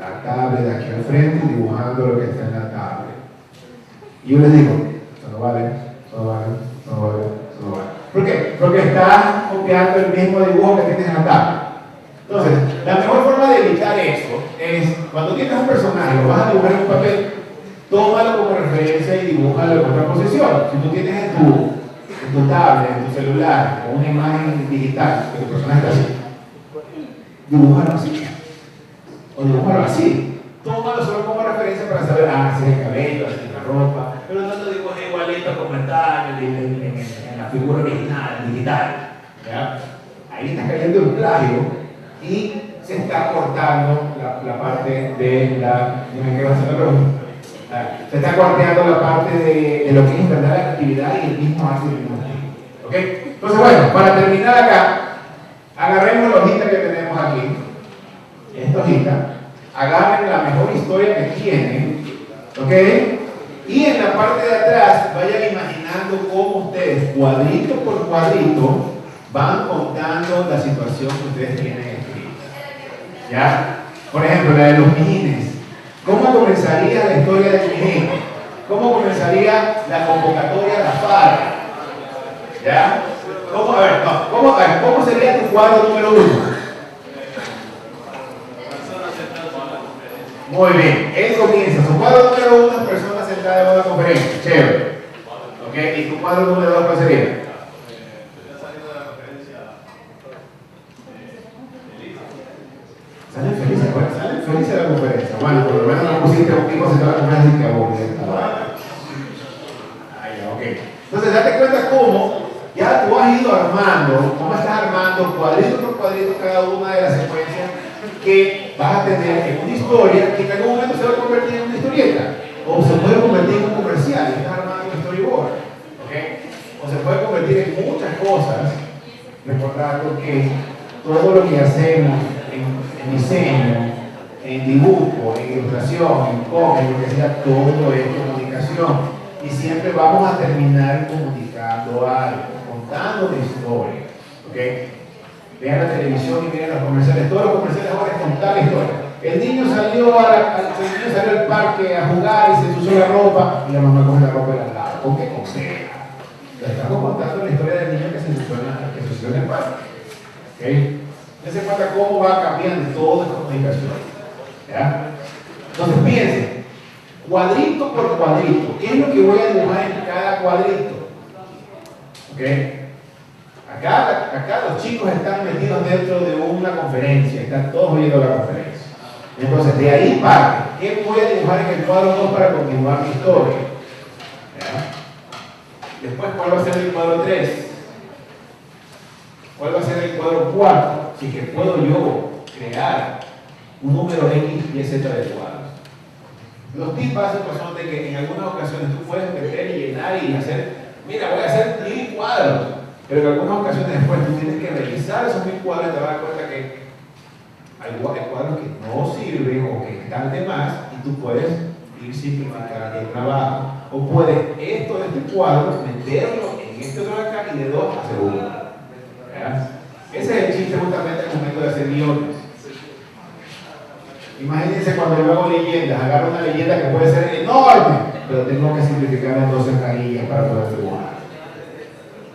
La tablet de aquí al frente dibujando lo que está en la tablet. Y yo les digo, eso no vale, eso no vale, eso no vale, eso no vale. ¿Por qué? Porque estás copiando el mismo dibujo que tienes en la tablet. Entonces, la mejor forma de evitar eso es, cuando tienes un personaje, lo vas a dibujar en un papel, tómalo como referencia y dibújalo en otra posición. Si tú tienes en tu tablet, en tu celular, o una imagen digital, que tu personaje está así, dibújalo así. O dibújalo así. Tómalo solo como referencia para saber, así es el cabello, así es la ropa, pero no lo dibujes igualito como está en la figura original, digital. ¿Ya? Ahí está cayendo el plagio y se está cortando la parte de la. Dime qué va a hacer la pregunta. Se está cortando la parte de lo que es inventar la actividad y el mismo arte del mismo estilo. ¿Ok? Entonces, bueno, para terminar acá, agarremos la hojita que tenemos aquí. Esta hojita. Agarren la mejor historia que tienen, ¿ok? Y en la parte de atrás vayan imaginando cómo ustedes, cuadrito por cuadrito, van contando la situación que ustedes tienen escrita. ¿Ya? Por ejemplo, la de los mijines. ¿Cómo comenzaría la historia del mijín? ¿Cómo comenzaría la convocatoria de la FARC? ¿Ya? ¿Cómo sería tu cuadro número 1? Muy bien, él comienza. Su cuadro número 1 es personas sentadas en una conferencia. Chévere. ¿Ok? ¿Y tu cuadro número 2 cuál sería? Salen felices, bueno, salen felices de la conferencia. Bueno, por lo menos no pusiste un tipo sentado en la conferencia y que aburrido. Ok. Entonces, date cuenta cómo ya tú has ido armando, cómo estás armando cuadrito por cuadrito cada una de las secuencias que vas a tener en una historia que en algún momento se va a convertir en una historieta o se puede convertir en un comercial y estás armando un storyboard, ¿ok? O se puede convertir en muchas cosas, recordando que todo lo que hacemos en diseño, en dibujo, en ilustración, en cómic, lo que sea, todo es comunicación y siempre vamos a terminar comunicando algo, contando una historia, ¿ok? Vean la televisión y miren los comerciales. Todos los comerciales ahora es contar la historia. El niño salió al parque a jugar y se ensució la ropa y la mamá coge la ropa y la lava. ¿Con qué conseja? Le estamos contando la historia del niño que se ensució en el parque. ¿Okay? Dense cuenta cómo va cambiando todo en comunicación. ¿Ya? Entonces piensen, cuadrito por cuadrito, ¿qué es lo que voy a dibujar en cada cuadrito? ¿Ok? Acá los chicos están metidos dentro de una conferencia, están todos oyendo la conferencia. Entonces, de ahí parte, ¿qué voy a dibujar en el cuadro 2 para continuar mi historia? ¿Ya? Después, ¿cuál va a ser el cuadro 3? ¿Cuál va a ser el cuadro 4? Si que puedo yo crear un número X, Y, Z de cuadros. Los tips básicos son de que en algunas ocasiones tú puedes meter y llenar y hacer, mira, voy a hacer 1000 cuadros. Pero en algunas ocasiones después tú tienes que revisar esos 1000 cuadros y te vas a dar cuenta que hay cuadros que no sirven o que están de más y tú puedes ir simplificando el trabajo. O puedes esto de este cuadro meterlo en este otro de acá y de 2 hacer 1. Ese es el chiste justamente al momento de hacer guiones. Imagínense cuando yo hago leyendas, agarro una leyenda que puede ser enorme, pero tengo que simplificar las 12 carillas para poder dibujar.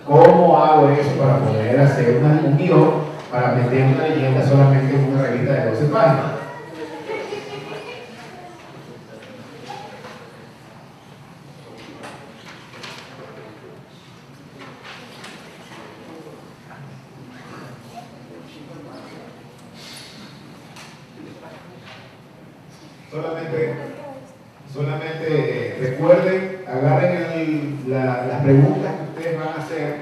¿Cómo hago eso para poder hacer un guión para meter una leyenda solamente en una revista de 12 páginas? Solamente recuerden, agarren las preguntas que ustedes van a hacer,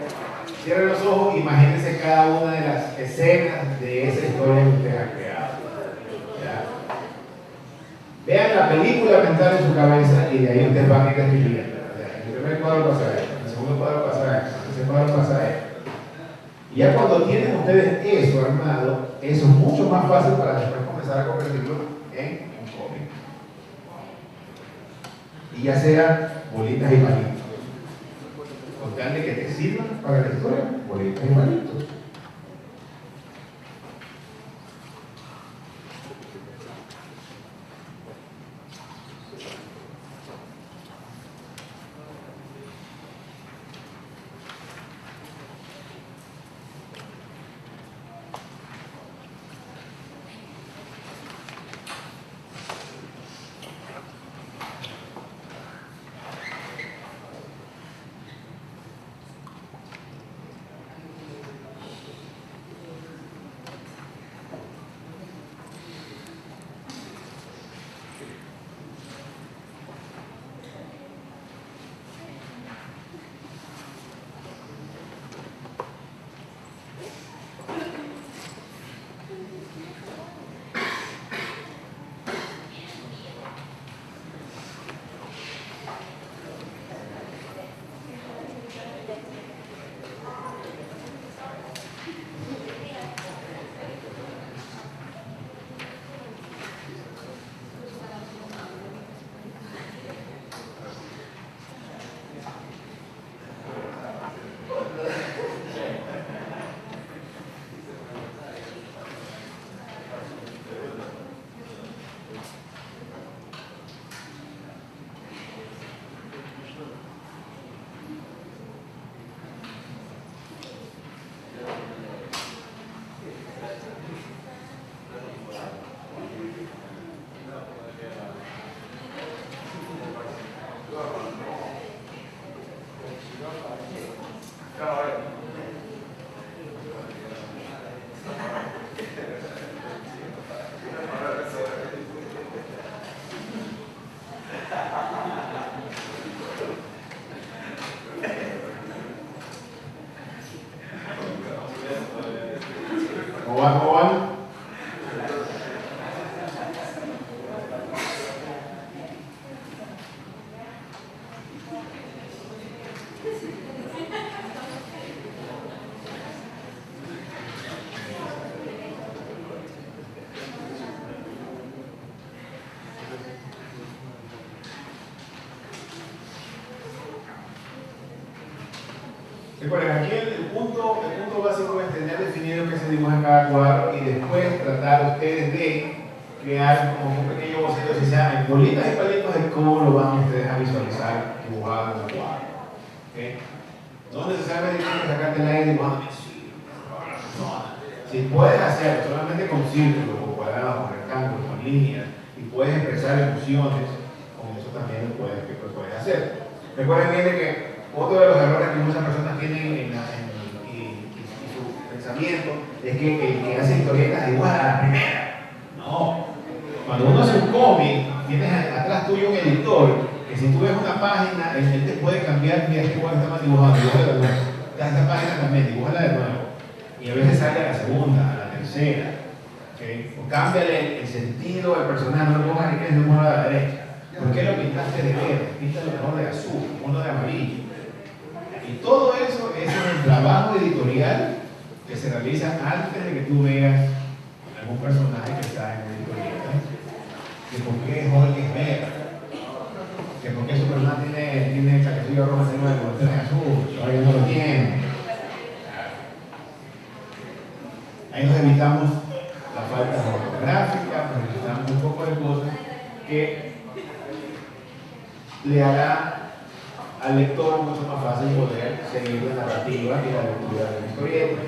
cierren los ojos, imagínense cada una de las escenas de esa historia que ustedes han creado. ¿Ya? Vean la película mental en su cabeza y de ahí ustedes van a ir escribiendo. En el primer cuadro pasa esto, en el segundo cuadro pasa esto, en el tercer cuadro pasa esto. Y ya cuando tienen ustedes eso armado, eso es mucho más fácil para después comenzar a convertirlo en un cómic. Y ya sea bolitas y palitos. Con tal de que te sirvan para la historia, bolitas y palitos. Recuerden, aquí el punto básico es tener definido qué se dibuja en cada cuadro y después tratar ustedes de crear como un pequeño boceto, si sea en bolitas y palitos, de cómo lo van ustedes a visualizar dibujado en el cuadro. ¿Okay? No necesariamente tienes que sacarte el aire dibujando no. Si puedes hacerlo solamente con círculos, con cuadrados, con rectángulos, con líneas, y puedes expresar emociones, con eso también lo puedes hacer. Recuerden bien de que otro de los errores que muchas personas tienen y su pensamiento es que el que hace historietas dibuja a la primera. No. Cuando uno hace un cómic, tienes atrás tuyo un editor que si tú ves una página, él te puede cambiar, mira, este cuadro está mal dibujado, dibújala de nuevo. Esta página también, dibújala de nuevo. Y a veces sale a la segunda, a la tercera. ¿Okay? O cámbiale el sentido del personaje, no lo pongas aquí en el número a la derecha. ¿Por qué lo pintaste de verde? Píntalo mejor de azul, uno de amarillo. Y todo eso es el trabajo editorial que se realiza antes de que tú veas algún personaje que está en la editorial. Que por qué Hulk es verde, que por qué Superman tiene el chaquetillo rojo encima del botón azul, todavía no lo tiene. Ahí nos evitamos la falta ortográfica, nos evitamos un poco de cosas que le hará al lector mucho más fácil poder seguir la narrativa y la lectura de la historieta.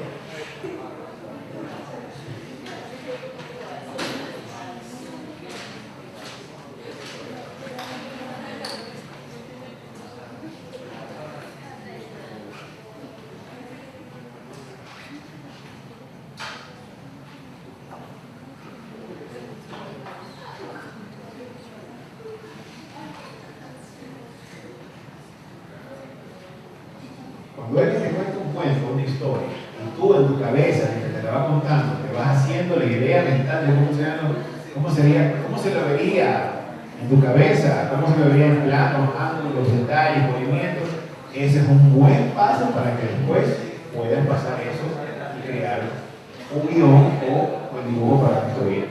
Cuando alguien te cuenta un cuento, una historia, y tú en tu cabeza, mientras te la va contando, te vas haciendo la idea mental de cómo se lo vería en tu cabeza, cómo se lo vería en planos, ángulos, detalles, movimientos, ese es un buen paso para que después puedas pasar eso y crear un guión o un dibujo para tu historia.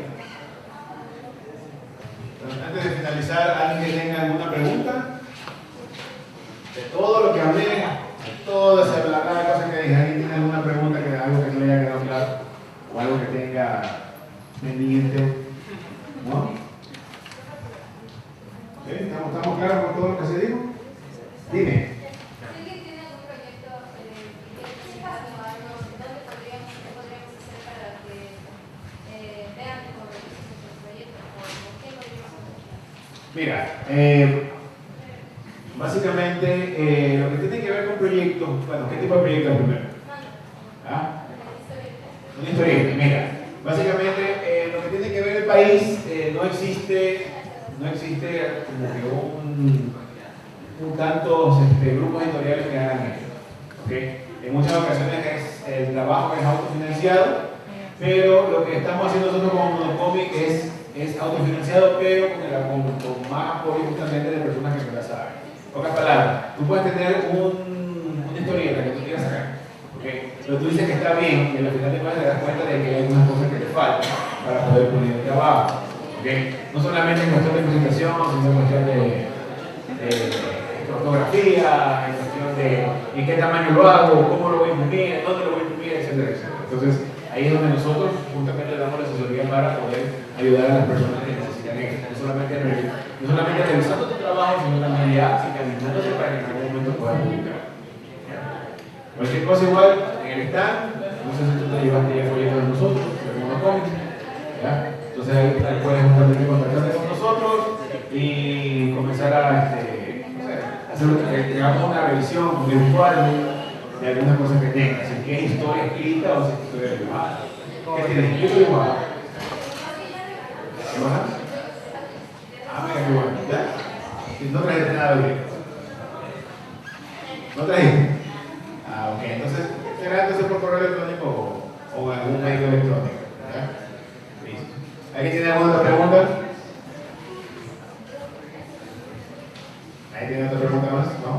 Antes de finalizar, ¿alguien que tenga alguna pregunta? De todo lo que hablé, toda esa bla cosa que dije, ¿alguien tiene alguna pregunta, algo que no le haya quedado claro? ¿O algo que tenga pendiente? ¿No? ¿Sí? ¿Estamos claros con todo lo que se dijo? Dime. Mira, básicamente lo que tiene que ver con proyectos, bueno, ¿qué tipo de proyectos primero? ¿Ah? Una historieta, mira, básicamente lo que tiene que ver el país no existe como que tantos grupos editoriales que hagan esto, ¿okay? En muchas ocasiones el trabajo es autofinanciado, pero lo que estamos haciendo nosotros como Monocomic es autofinanciado, pero con más apoyo justamente de personas que no la saben. En pocas palabras, tú puedes tener una historieta que tú quieras sacar, ¿okay? Pero tú dices que está bien y al final te das cuenta de que hay algunas cosas que te faltan para poder poner el trabajo, ¿okay? No solamente en cuestión de presentación, sino en cuestión de ortografía, en cuestión de en qué tamaño lo hago, cómo lo voy a imprimir, dónde lo voy a imprimir, etcétera, etcétera. Entonces, ahí es donde nosotros justamente damos la asesoría para poder ayudar a las personas que necesitan esto. No solamente revisando tu trabajo, sino también ya finalizándose para que en algún momento puedas publicar. Cualquier cosa igual en el stand, no sé si tú te llevaste ya folletos de nosotros, de Monocomic, ¿ya? Entonces ahí puedes contactarte con nosotros y comenzar a hacer una revisión virtual de algunas cosas que tengas, si es historia escrita o si es historia dibujada. ¿Qué tienes? ¿Escrito o dibujado? ¿Qué más? Ah, mira, qué bueno. ¿Ya? No trajiste nada de ¿No trajiste? Ah, ok. Entonces, será por correo electrónico o algún medio electrónico. ¿Ya? Listo. ¿Alguien tiene alguna otra pregunta? ¿Alguien tiene otra pregunta más? ¿No?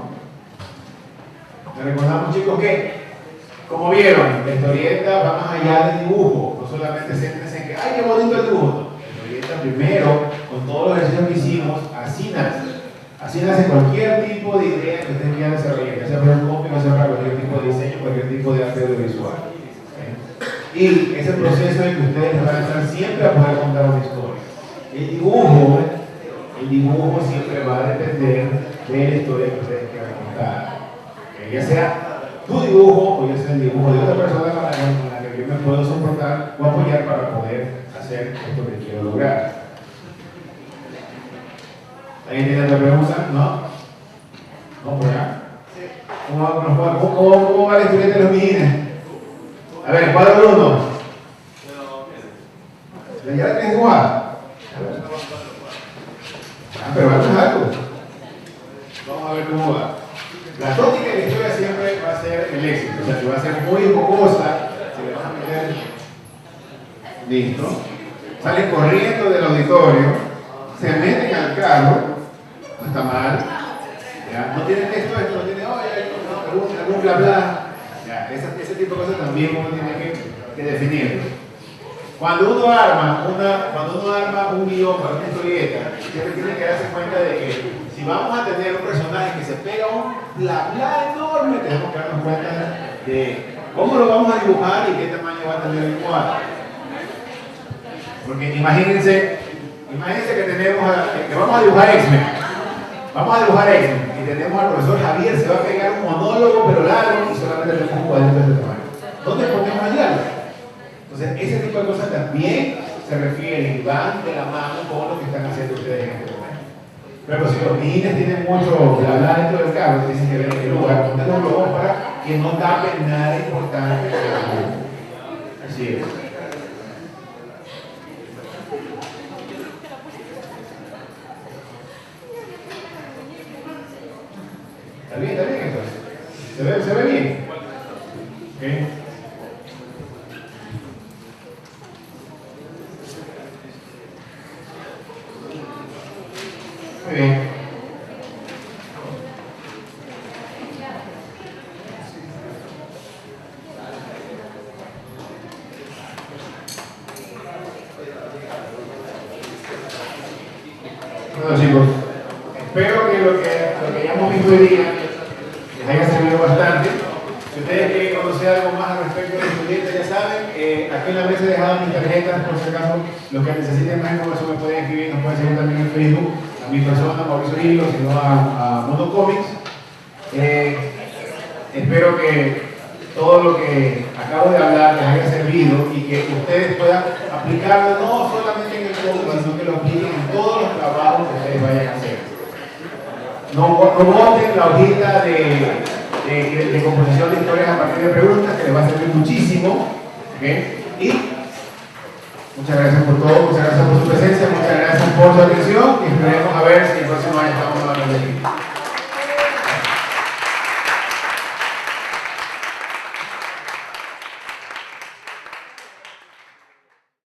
Les recordamos, chicos, que, como vieron, la historieta va más allá del dibujo. No solamente céntrense en que, ¡ay, qué bonito el dibujo! La historieta, primero, con todos los ejercicios que hicimos, así nace. Así nace cualquier tipo de idea que ustedes quieran desarrollar, ya sea para un cómic, ya sea para cualquier tipo de diseño, cualquier tipo de arte audiovisual. Y ese proceso en que ustedes van a estar siempre a poder contar una historia. El dibujo siempre va a depender de la historia que ustedes quieran contar. Ya sea tu dibujo o ya sea el dibujo de otra persona con la que yo me puedo soportar o apoyar para poder hacer esto que quiero lograr. ¿Alguien tiene otra pregunta? ¿No? ¿No por acá? ¿Cómo va la historieta de los mijines? A ver, cuadro 1. ¿Ya la tienes igual? Pero vamos a algo. Vamos a ver cómo va. La tónica de la historia siempre va a ser el éxito, o sea, si va a ser muy jocosa, si le vas a meter, listo, salen corriendo del auditorio, se meten al carro, no está mal, ¿ya? No tiene texto esto, no tiene, oye, algún bla bla, ya, ese tipo de cosas también uno tiene que definir. Cuando uno arma un guión para una historieta, siempre tiene que darse cuenta de que si vamos a tener un personaje que se pega un bla bla enorme, tenemos que darnos cuenta de cómo lo vamos a dibujar y qué tamaño va a tener el cuadro. Porque imagínense que vamos a dibujar X-Men. Vamos a dibujar eso. Y tenemos al profesor Javier, se va a pegar un monólogo, pero largo, y solamente tenemos un cuadrito de este tamaño. ¿Dónde ponemos el diálogo? Entonces, ese tipo de cosas también se refieren y van de la mano con lo que están haciendo ustedes en este momento. Pero si los niños tienen mucho bla bla dentro del carro, dicen que ven en qué lugar, pongan los globos para que no tapen nada importante. Así es. Está bien entonces. ¿Se ve bien? ¿Okay? Muy bien. Bueno chicos, espero que lo que hayamos visto hoy día les haya servido bastante. Si ustedes quieren conocer algo más al respecto de los estudiantes, ya saben, aquí en la mesa he dejado mis tarjetas, por si acaso los que necesiten más información me pueden escribir, nos pueden seguir también en Facebook, a mi persona, Mauricio Hilo, sino a Mundo Comics. Espero que todo lo que acabo de hablar les haya servido y que ustedes puedan aplicarlo no solamente en el cómic, sino que lo apliquen en todos los trabajos que ustedes vayan a hacer. No boten la hojita de composición de historias a partir de preguntas, que les va a servir muchísimo. ¿Okay? Y muchas gracias por todo, muchas gracias por su presencia, muchas gracias por su atención y esperemos a ver si el próximo año estamos hablando de aquí.